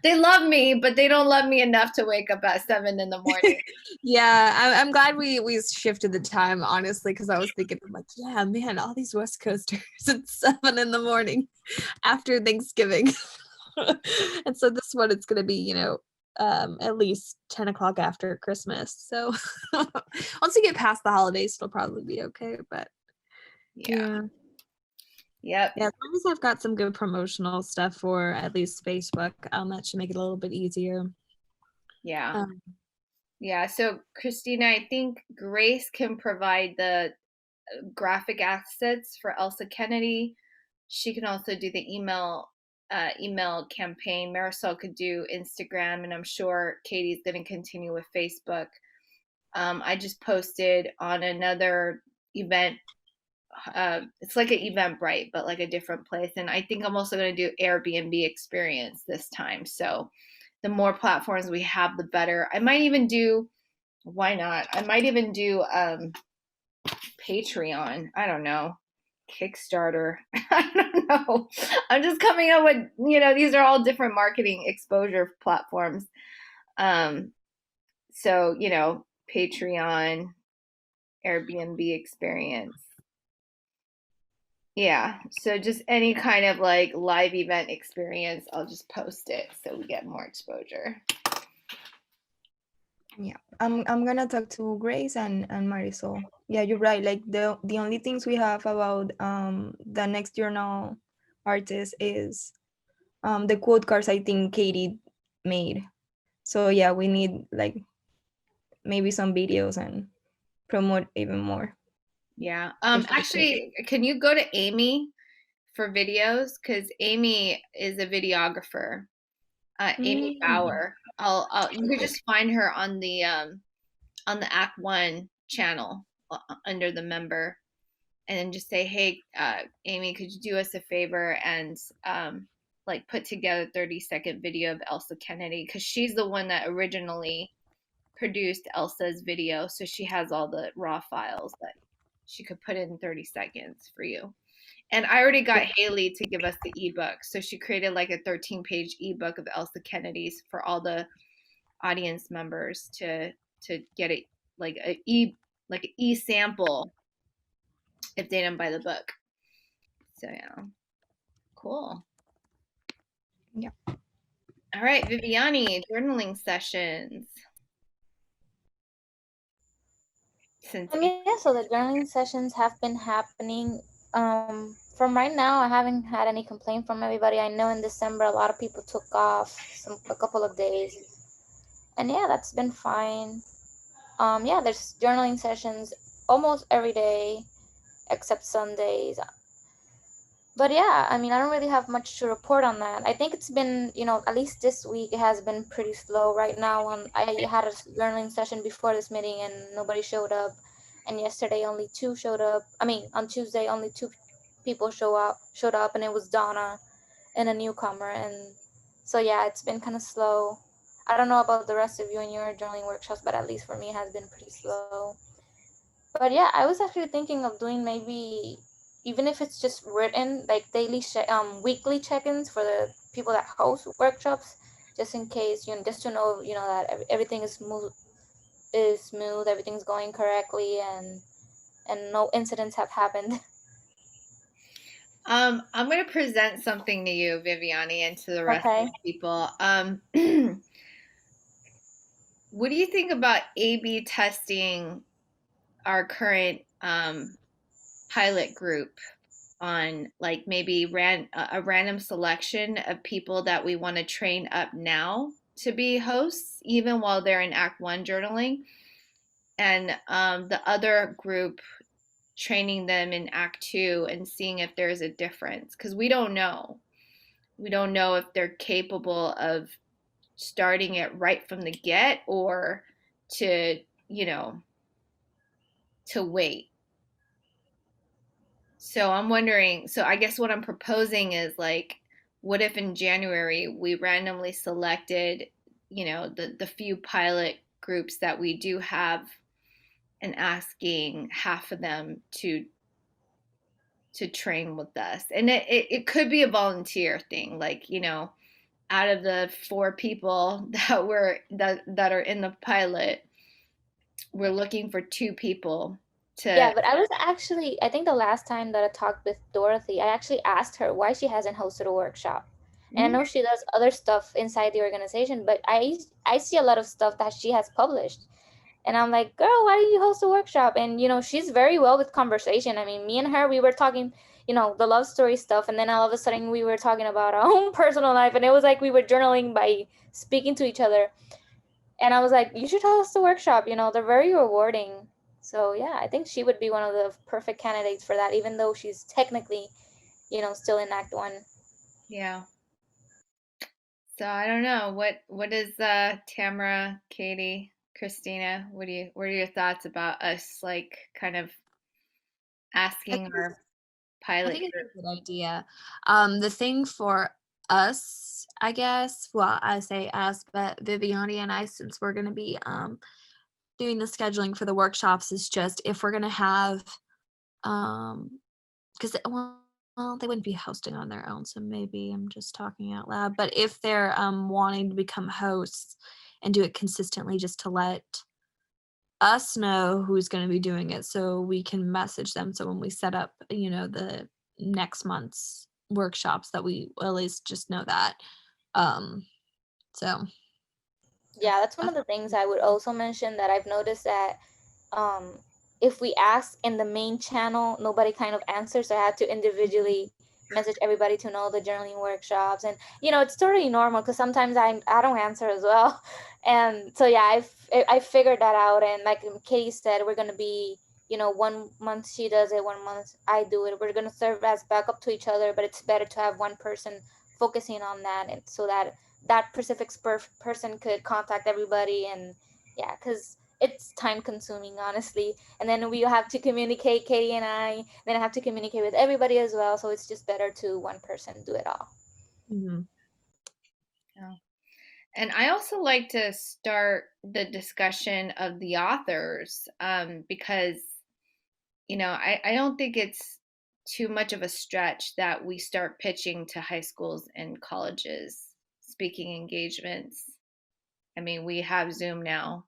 they love me, but they don't love me enough to wake up at 7 in the morning. Yeah, I'm glad we shifted the time, honestly, because I was thinking, I'm like, yeah, man, all these West Coasters at 7 in the morning after Thanksgiving. And so this one, it's gonna be, you know, at least 10 o'clock after Christmas. So once we get past the holidays, it'll probably be okay. But Yeah. Yep. Yeah, as long as I've got some good promotional stuff for at least Facebook, that should make it a little bit easier. Yeah. Yeah. So Cristina, I think Grace can provide the graphic assets for Elsa Kennedy. She can also do the email campaign. Marisol could do Instagram, and I'm sure Katie's going to continue with Facebook. I just posted on another event. It's like an Eventbrite, but like a different place. And I think I'm also going to do Airbnb experience this time. So the more platforms we have, the better. I might even do, why not? I might even do Patreon. I don't know. Kickstarter. I don't know. I'm just coming up with, you know, these are all different marketing exposure platforms. So, you know, Patreon, Airbnb experience. Yeah. So just any kind of like live event experience, I'll just post it so we get more exposure. Yeah, I'm gonna talk to Grace and Marisol. Yeah, you're right. Like the only things we have about the next journal artist is the quote cards I think Katie made. So yeah, we need like maybe some videos and promote even more. Yeah. Actually, can you go to Amy for videos? Because Amy is a videographer. Amy Bauer. You could just find her on the Act One channel under the member, and then just say, hey, Amy, could you do us a favor and like put together a 30-second video of Elsa Kennedy, because she's the one that originally produced Elsa's video, so she has all the raw files that she could put in 30 seconds for you. And I already got Haley to give us the ebook, so she created like a 13-page ebook of Elsa Kennedy's for all the audience members to get it, like an e-sample if they didn't buy the book. So yeah, cool. Yeah. All right, Viviany, journaling sessions. Since Yeah, so the journaling sessions have been happening. From right now, I haven't had any complaint from everybody. I know in December a lot of people took off a couple of days, and yeah, that's been fine. Yeah, there's journaling sessions almost every day except Sundays. But yeah, I mean, I don't really have much to report on that. I think it's been, at least this week, it has been pretty slow right now. I had a journaling session before this meeting and nobody showed up. And yesterday, only two showed up. I mean, on Tuesday, only two people showed up, and it was Donna and a newcomer. And so, yeah, it's been kind of slow. I don't know about the rest of you and your journaling workshops, but at least for me, it has been pretty slow. But yeah, I was actually thinking of doing maybe, even if it's just written, like weekly check-ins for the people that host workshops, just in case, just to know, that everything is smooth, everything's going correctly, and no incidents have happened. I'm going to present something to you, Viviany, and to the rest Okay. of the people. What do you think about A/B testing our current pilot group on, like, maybe a random selection of people that we want to train up now to be hosts, even while they're in Act 1 journaling, and the other group training them in Act 2 and seeing if there's a difference? Because we don't know. We don't know if they're capable of starting it right from the get, or to, to wait. So I'm wondering, so I guess what I'm proposing is, like, what if in January we randomly selected, the few pilot groups that we do have, and asking half of them to train with us. And it could be a volunteer thing, like, out of the 4 people that are in the pilot, we're looking for 2 people to. Yeah, but I think the last time that I talked with Dorothy, I actually asked her why she hasn't hosted a workshop. And I know she does other stuff inside the organization, but I see a lot of stuff that she has published. And I'm like, girl, why don't you host a workshop? And, she's very well with conversation. I mean, me and her, we were talking, the love story stuff. And then all of a sudden we were talking about our own personal life. And it was like we were journaling by speaking to each other. And I was like, you should host a workshop. They're very rewarding. So, yeah, I think she would be one of the perfect candidates for that, even though she's technically, still in Act 1. Yeah. So I don't know. What is Tamara, Katie, Cristina, what are your thoughts about us, like, kind of asking our I pilot think it's group? a good idea. The thing for us, I guess, well, I say us, but Viviany and I, since we're going to be doing the scheduling for the workshops, is just if we're going to have, because, well, they wouldn't be hosting on their own, so maybe I'm just talking out loud. But if they're wanting to become hosts and do it consistently, just to let us know who's going to be doing it, so we can message them. So when we set up, the next month's workshops, that we at least just know that. So Yeah, that's one of the things I would also mention, that I've noticed that if we ask in the main channel, nobody kind of answers. So I had to individually message everybody to know the journaling workshops. And, it's totally normal, because sometimes I don't answer as well. And so, yeah, I figured that out. And like Katie said, we're going to be, 1 month she does it, 1 month I do it. We're going to serve as backup to each other, but it's better to have one person focusing on that, and so that specific person could contact everybody. And yeah, because it's time consuming, honestly. And then we have to communicate, Katie and I, then I have to communicate with everybody as well. So it's just better to one person do it all. Mm-hmm. Yeah. And I also like to start the discussion of the authors, because, I don't think it's too much of a stretch that we start pitching to high schools and colleges speaking engagements. I mean, we have Zoom now,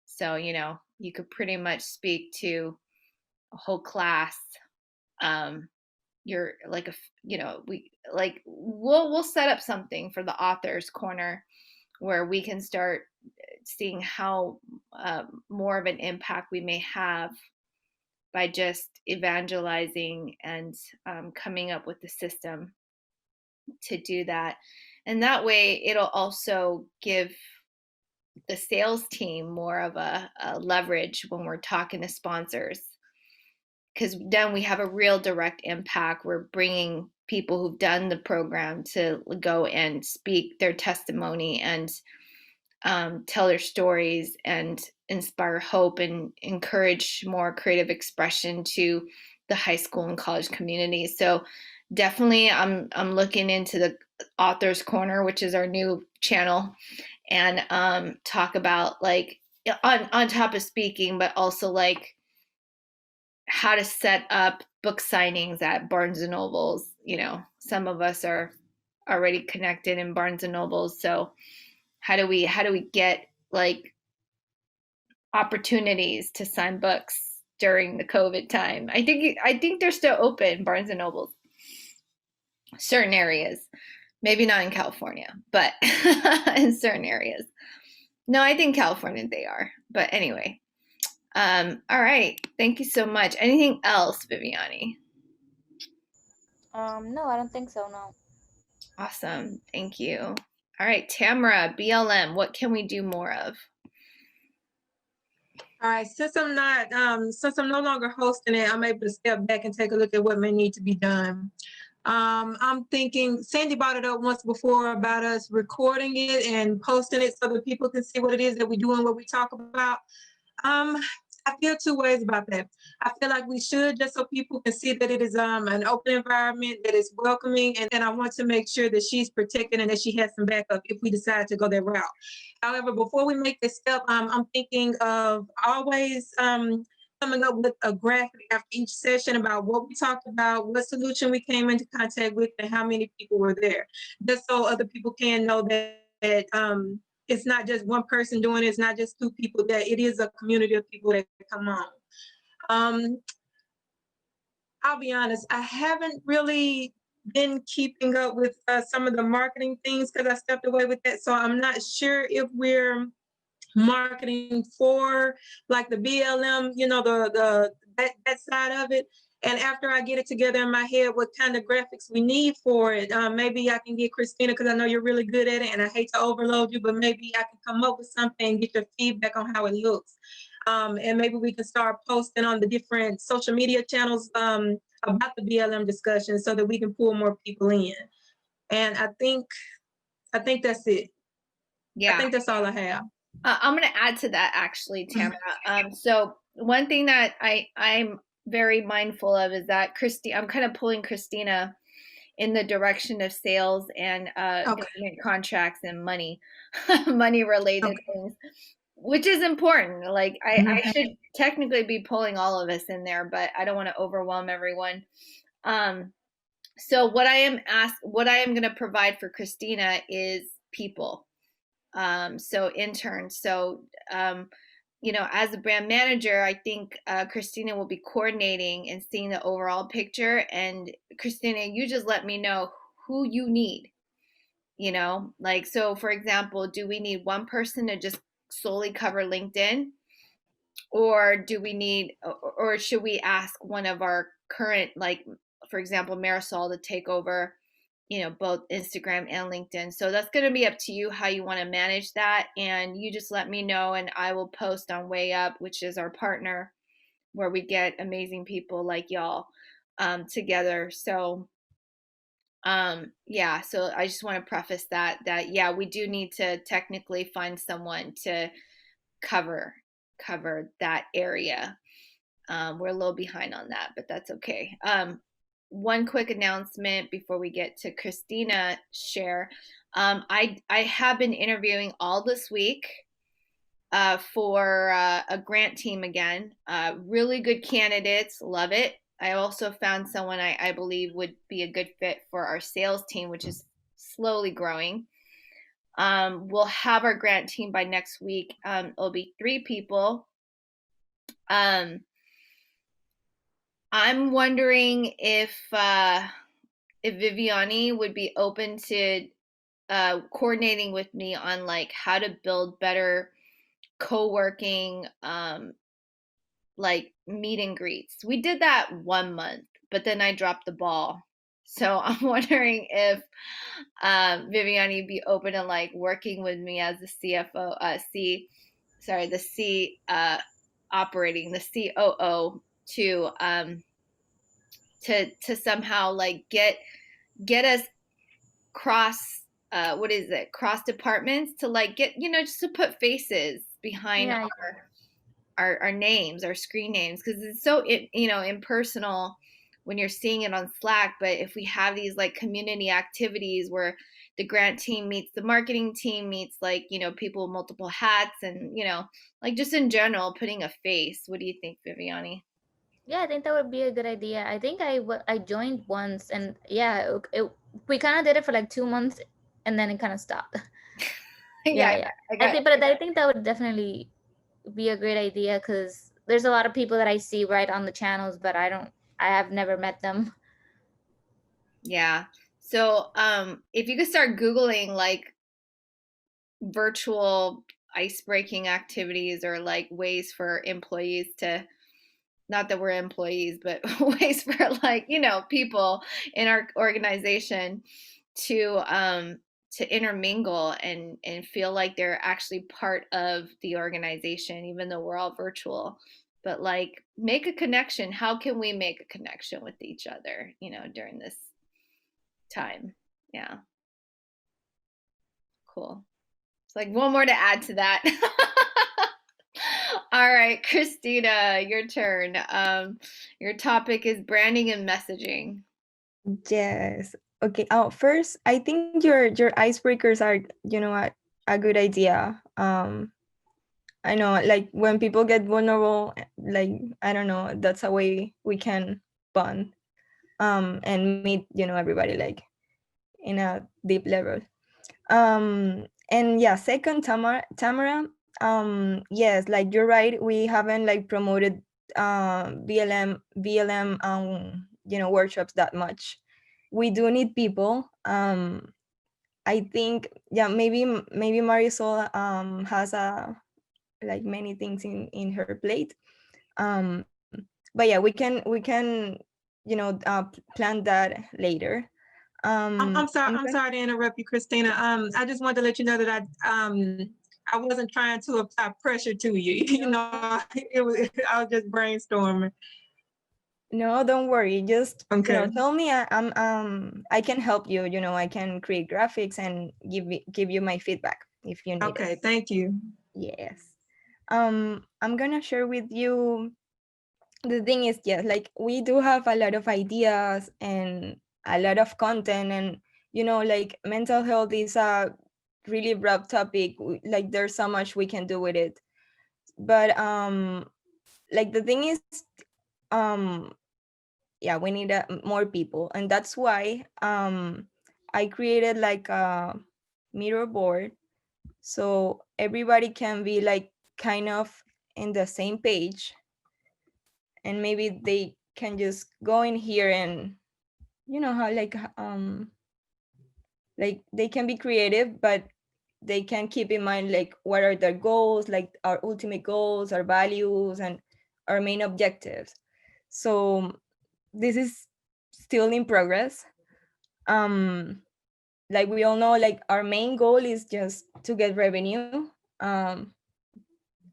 so, you could pretty much speak to a whole class. You're like we'll set up something for the authors corner where we can start seeing how more of an impact we may have by just evangelizing and coming up with the system to do that. And that way, it'll also give the sales team more of a leverage when we're talking to sponsors, because then we have a real direct impact. We're bringing people who've done the program to go and speak their testimony and tell their stories and inspire hope and encourage more creative expression to the high school and college community. So definitely I'm looking into the Authors Corner, which is our new channel, and talk about like on top of speaking, but also like how to set up book signings at Barnes and Nobles. Some of us are already connected in Barnes and Nobles, so how do we get like opportunities to sign books during the COVID time? I think they're still open, Barnes and Nobles, certain areas, maybe not in California, but in certain areas. No, I think California they are, but anyway. All right, thank you so much. Anything else, Viviany? No, I don't think so. No. Awesome, thank you. All right, Tamara, BLM, what can we do more of? All right, since I'm no longer hosting it, I'm able to step back and take a look at what may need to be done. I'm thinking Sandy brought it up once before about us recording it and posting it so that people can see what it is that we do and what we talk about. I feel two ways about that. I feel like we should, just so people can see that it is an open environment, that is welcoming, and I want to make sure that she's protected and that she has some backup if we decide to go that route. However, before we make this step, I'm thinking of always coming up with a graphic after each session about what we talked about, what solution we came into contact with, and how many people were there, just so other people can know that it's not just one person doing it, it's not just two people, that it is a community of people that come on. I'll be honest, I haven't really been keeping up with some of the marketing things because I stepped away with that. So I'm not sure if we're marketing for like the BLM, that side of it. And after I get it together in my head, what kind of graphics we need for it, maybe I can get Cristina, because I know you're really good at it and I hate to overload you, but maybe I can come up with something and get your feedback on how it looks. And maybe we can start posting on the different social media channels about the BLM discussion so that we can pull more people in. And I think that's it. Yeah. I think that's all I have. I'm going to add to that, actually, Tamara. So one thing that I'm very mindful of is that I'm kind of pulling Cristina in the direction of sales and government contracts and money related things, which is important. Like I should technically be pulling all of us in there, but I don't want to overwhelm everyone. So what I am going to provide for Cristina is people. So interns. So, as a brand manager, I think Cristina will be coordinating and seeing the overall picture. And Cristina, you just let me know who you need, so for example, do we need one person to just solely cover LinkedIn? Or do we need, or should we ask one of our current, like, for example, Marisol to take over both Instagram and LinkedIn? So that's going to be up to you how you want to manage that. And you just let me know, and I will post on Way Up, which is our partner, where we get amazing people like y'all together. So, so I just want to preface that, yeah, we do need to technically find someone to cover cover that area. We're a little behind on that, but that's okay. One quick announcement before we get to Cristina share. I have been interviewing all this week for a grant team again. Really good candidates, love it. I also found someone I believe would be a good fit for our sales team, which is slowly growing. We'll have our grant team by next week. It'll be 3 people. I'm wondering if Viviany would be open to coordinating with me on like how to build better co-working like meet and greets. We did that 1 month, but then I dropped the ball. So I'm wondering if Viviany would be open to like working with me as the CFO, the C operating the COO to somehow like get us cross cross departments to like get just to put faces behind Yeah, our names, our screen names, because it's so impersonal when you're seeing it on Slack. But if we have these like community activities where the grant team meets the marketing team, meets like people with multiple hats, and like just in general putting a face. What do you think, Viviany? yeah, I think that would be a good idea. I think I joined once, and yeah, we kind of did it for like 2 months, and then it kind of stopped. Yeah, Yeah, yeah. I think that would definitely be a great idea, because there's a lot of people that I see right on the channels, but I have never met them. Yeah. So if you could start Googling like virtual ice breaking activities or like ways for employees to, not that we're employees, but ways for like people in our organization to intermingle and feel like they're actually part of the organization, even though we're all virtual. But like make a connection. How can we make a connection with each other during this time? Yeah, cool. It's like one more to add to that. All right, Cristina, your turn. Your topic is branding and messaging. Yes. Okay. First, I think your icebreakers are, a good idea. I know, like when people get vulnerable, like I don't know, that's a way we can bond, and meet, everybody like in a deep level. And yeah, second, Tamara, yes, like you're right. We haven't like promoted BLM workshops that much. We do need people. I think, yeah, maybe Marisol has like many things in her plate. But yeah, we can plan that later. I'm sorry. I'm I'm gonna sorry to interrupt you, Christina. I just wanted to let you know that I wasn't trying to apply pressure to you. I was just brainstorming. No, don't worry. Just Okay. tell me. I can help you. I can create graphics and give you my feedback if you need it. Okay. Thank you. Yes. I'm gonna share with you. The thing is, yes, like we do have a lot of ideas and a lot of content, and like mental health is a really broad topic. Like there's so much we can do with it, but like the thing is, um yeah, we need more people, and that's why I created like a mirror board, so everybody can be like kind of in the same page, and maybe they can just go in here and how like they can be creative, but they can keep in mind like what are their goals, like our ultimate goals, our values, and our main objectives. So this is still in progress. Like we all know, like our main goal is just to get revenue.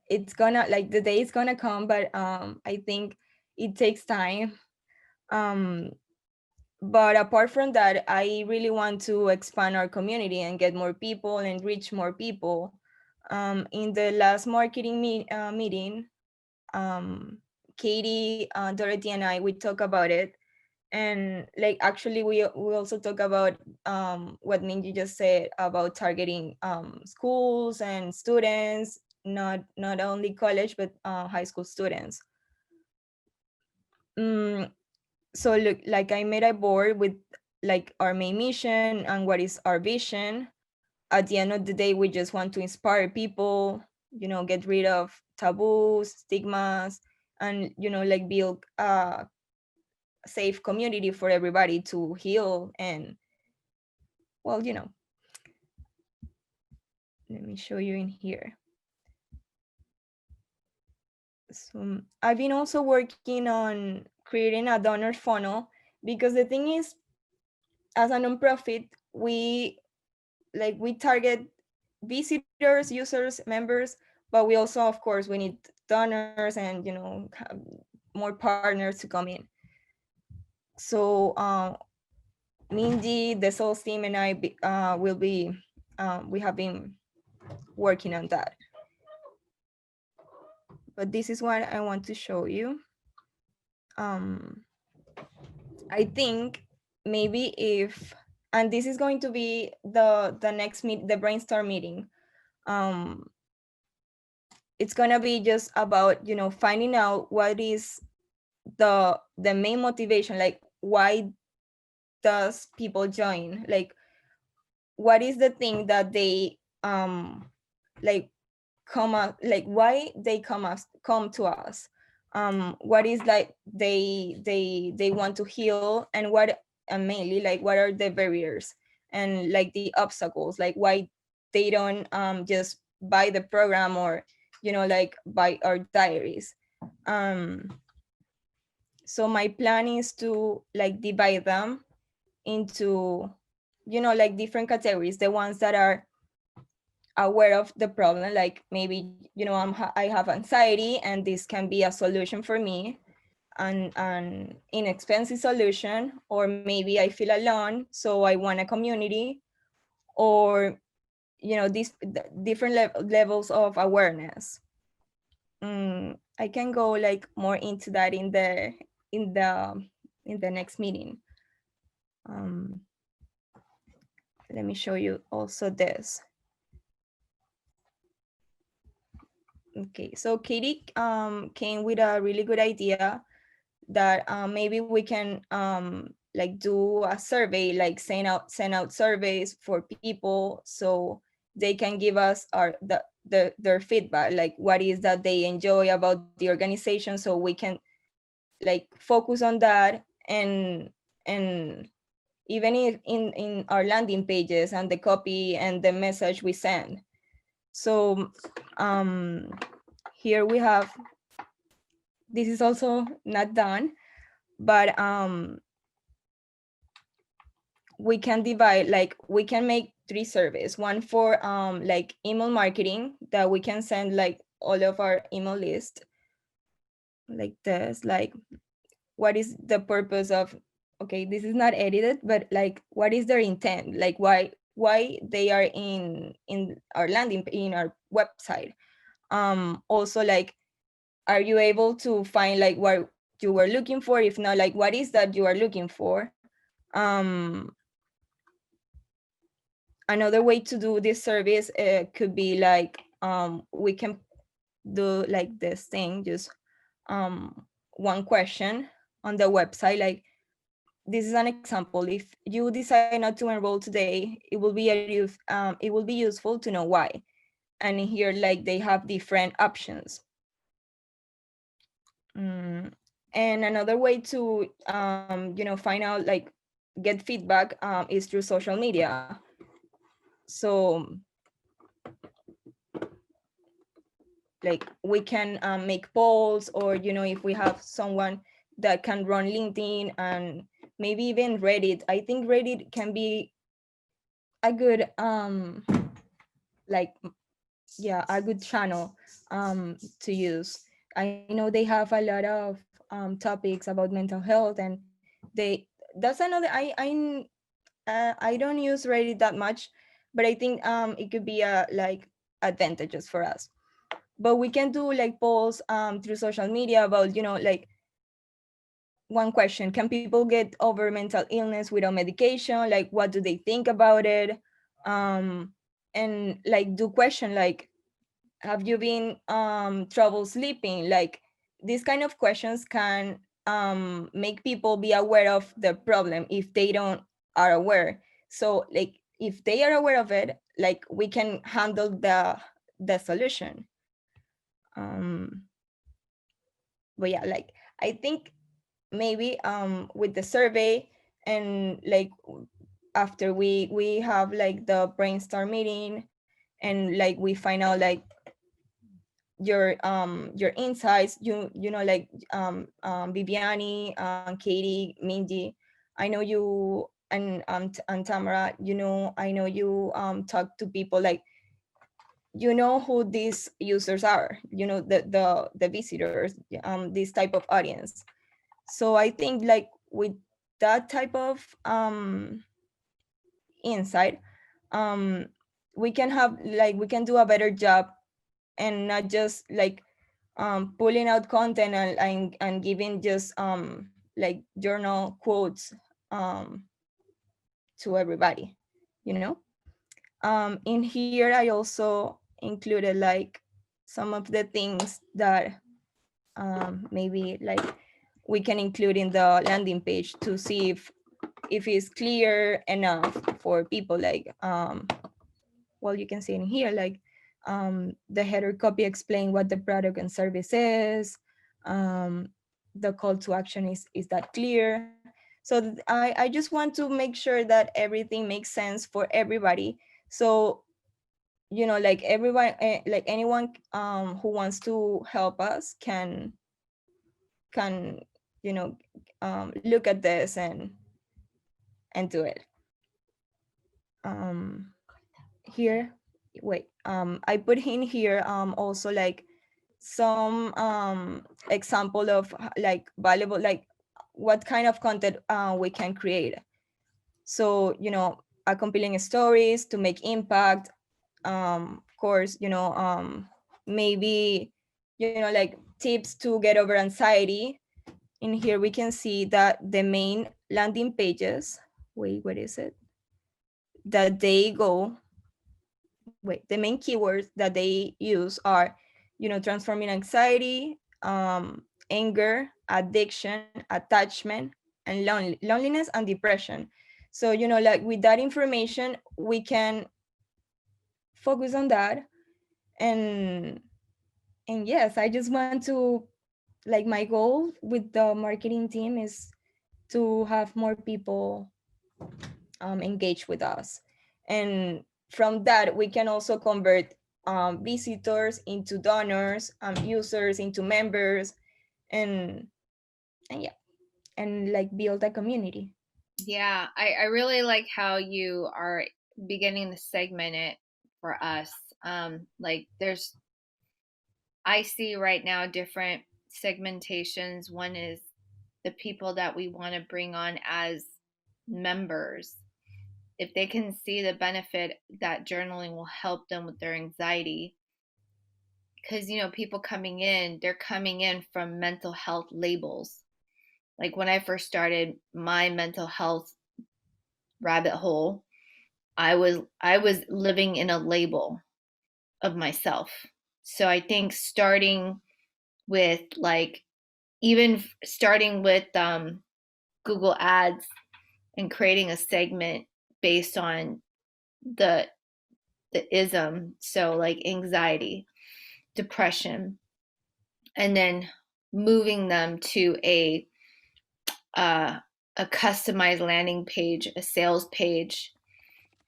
It's gonna, like, the day is gonna come, but I think it takes time. um but apart from that, I really want to expand our community and get more people and reach more people. In the last marketing meeting, Katie, Dorothy, and I, we talk about it. And like actually we also talk about what Mingjie just said about targeting schools and students, not only college but high school students. Mm, so look, like I made a board with like our main mission and what is our vision. At the end of the day, we just want to inspire people, get rid of taboos, stigmas, and like build a safe community for everybody to heal. And well, let me show you in here. So I've been also working on creating a donor funnel, because the thing is, as a nonprofit, we target visitors, users, members, but we also, of course, we need donors and have more partners to come in. So Mingjie, the sales team, and I will be we have been working on that. But this is what I want to show you. um I think maybe if, and this is going to be the next the brainstorm meeting. um it's gonna be just about finding out what is the main motivation, like why does people join, like what is the thing that they like come up, like why they come to us, what is like they want to heal, and what, and mainly like what are the barriers and like the obstacles, like why they don't just buy the program, or like buy our diaries. um so my plan is to like divide them into like different categories, the ones that are aware of the problem, like maybe I have anxiety and this can be a solution for me, an inexpensive solution, or maybe I feel alone so I want a community, or these different levels of awareness. I can go like more into that in the in the next meeting. um, Let me show you also this. Okay, so Katie came with a really good idea that maybe we can like do a survey, like send out surveys for people so they can give us their feedback, like what is that they enjoy about the organization, so we can like focus on that. And even if in our landing pages and the copy and the message we send. So here we have, this is also not done, but we can divide, like we can make 3 surveys, one for like email marketing, that we can send like all of our email list like this, like what is the purpose of, okay, this is not edited, but like what is their intent, like why they are in our in our website. Also, like, are you able to find like what you were looking for? If not, like what is that you are looking for? Another way to do this service could be like we can do like this thing, just one question on the website. Like, this is an example: if you decide not to enroll today, it will be useful to know why. And here, like, they have different options. And another way to find out, like, get feedback is through social media. So like we can make polls, or if we have someone that can run LinkedIn and maybe even Reddit. I think Reddit can be a good like, yeah, a good channel to use. I know they have a lot of topics about mental health, and that's another, I don't use Reddit that much, but I think it could be a like advantages for us. But we can do like polls through social media about, like one question: can people get over mental illness without medication? Like, what do they think about it? And like do question like, have you been trouble sleeping? Like, these kind of questions can make people be aware of the problem if they don't are aware. So like if they are aware of it, like we can handle the solution. But yeah, like I think maybe with the survey, and like after we have like the brainstorm meeting, and like we find out like your insights, like Viviany, Katie, Mingjie, I know you, and Tamara, I know you talk to people, like who these users are, the visitors, this type of audience. So I think like with that type of insight, um we can do a better job, and not just like pulling out content and giving just like journal quotes um to everybody, you know in here I also included like some of the things that maybe like we can include in the landing page to see if it's clear enough for people. Like well, you can see in here like the header copy explain what the product and service is. The call to action is that clear? So I just want to make sure that everything makes sense for everybody. So like everyone, like anyone who wants to help us can look at this and do it. Here, wait, I put in here also like some example of like valuable, like what kind of content we can create. So compelling stories to make impact. Of course, maybe like tips to get over anxiety. In here we can see that the main landing pages, wait, what is it, that they go, wait, the main keywords that they use are transforming anxiety, anger, addiction, attachment, and loneliness and depression. So like with that information we can focus on that. And yes, I just want to, like, my goal with the marketing team is to have more people engage with us, and from that we can also convert visitors into donors, users into members, and yeah, and like build a community. Yeah, I really like how you are beginning to segment it for us. Like I see right now different segmentations. One is the people that we want to bring on as members. If they can see the benefit that journaling will help them with their anxiety, because people coming in, they're coming in from mental health labels. Like when I first started my mental health rabbit hole, I was living in a label of myself. So I think starting with like, even starting with Google Ads and creating a segment based on the ism, so like anxiety, depression, and then moving them to uh, a customized landing page, a sales page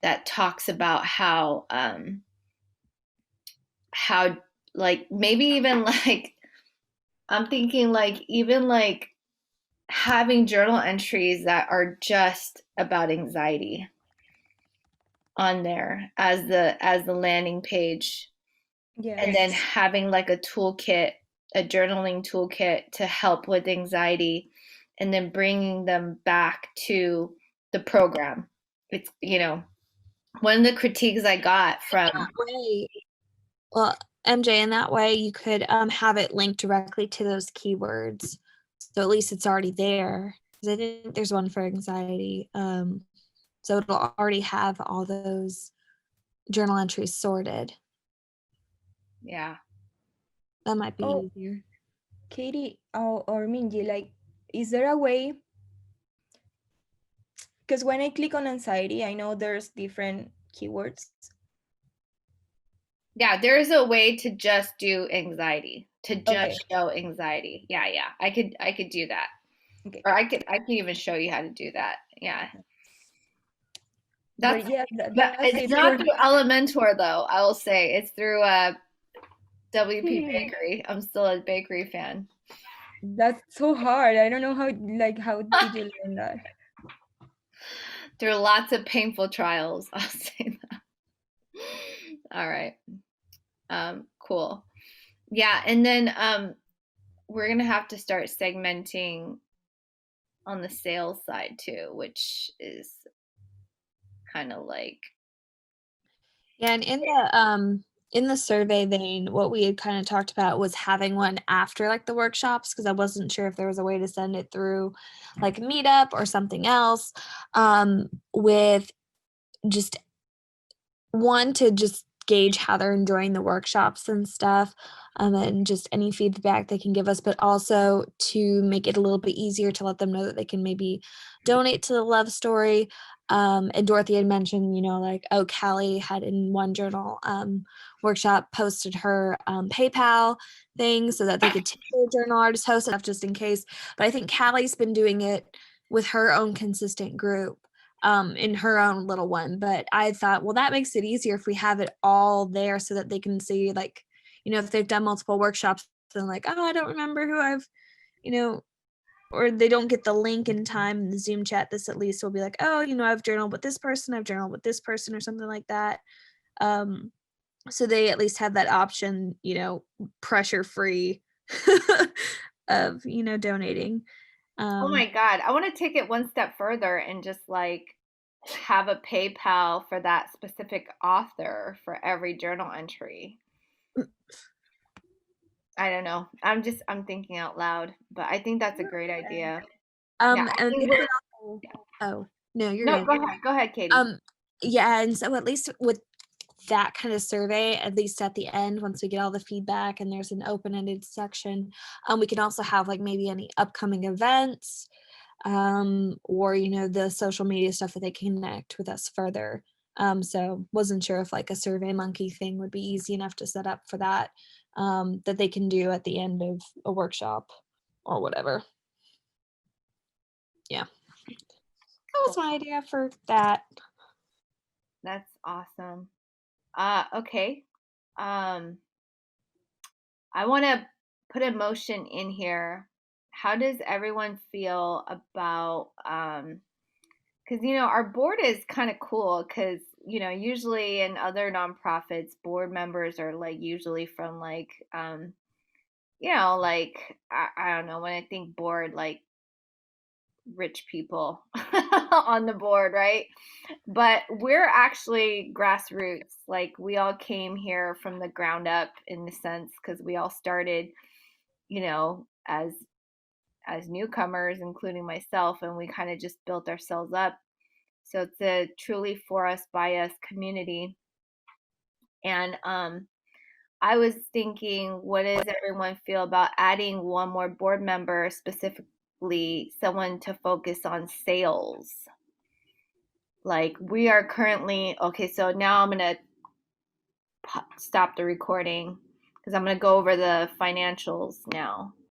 that talks about how like maybe even like I'm thinking like even like having journal entries that are just about anxiety on there as the landing page, and then Yes. having like a toolkit, a journaling toolkit to help with anxiety, and then bringing them back to the program. It's one of the critiques I got from Wait. Well, MJ, in that way, you could have it linked directly to those keywords. So at least it's already there. 'Cause I think there's one for anxiety. So it'll already have all those journal entries sorted. Yeah. That might be Oh, easier. Katie or Mingjie, like, is there a way? Because when I click on anxiety, I know there's different keywords. Yeah, there's a way to just do anxiety, to just Okay. show anxiety. Yeah, yeah. I could do that. Okay. Or I can even show you how to do that. Yeah. But That's yeah, but that's it's it not for through Elementor though, I will say. It's through WP me. Bakery. I'm still a bakery fan. That's so hard. I don't know how did you learn that? Through lots of painful trials, I'll say that. All right. Cool. Yeah, and then we're gonna have to start segmenting on the sales side too, which is kind of like Yeah, and in the survey vein, what we had kind of talked about was having one after like the workshops, because I wasn't sure if there was a way to send it through like Meetup or something else, with just one to just gauge how they're enjoying the workshops and stuff, and just any feedback they can give us, but also to make it a little bit easier to let them know that they can maybe donate to the love story. And Dorothy had mentioned, like, oh, Callie had in one journal workshop posted her PayPal thing so that they could tip their journal artist host stuff just in case. But I think Callie's been doing it with her own consistent group, in her own little one. But I thought, well, that makes it easier if we have it all there so that they can see, like, if they've done multiple workshops, then like, oh, I don't remember who I've, or they don't get the link in time in the Zoom chat. This at least will be like, oh, I've journaled with this person, I've journaled with this person, or something like that. So they at least have that option, pressure free of, donating. oh my God, I want to take it one step further and just like have a PayPal for that specific author for every journal entry. I don't know. I'm thinking out loud, but I think that's a great idea. Yeah, I And think they we're can also, oh, no, you're no, good. go ahead. Go ahead, Katie. Yeah, and so at least with that kind of survey, at least at the end, once we get all the feedback and there's an open-ended section, we can also have like maybe any upcoming events, or the social media stuff that they connect with us further. So wasn't sure if like a Survey Monkey thing would be easy enough to set up for that, that they can do at the end of a workshop or whatever. Yeah, that was my idea for that. That's awesome. Okay. I want to put a motion in here. How does everyone feel about because our board is kind of cool because usually in other nonprofits board members are like usually from like like I don't know, when I think board, like rich people on the board, right? But we're actually grassroots. Like we all came here from the ground up in the sense because we all started, as newcomers, including myself, and we kind of just built ourselves up. So it's a truly for us by us community. And I was thinking, what does everyone feel about adding one more board member, specifically someone to focus on sales? Like we are currently, okay, so now I'm going to stop the recording because I'm going to go over the financials now.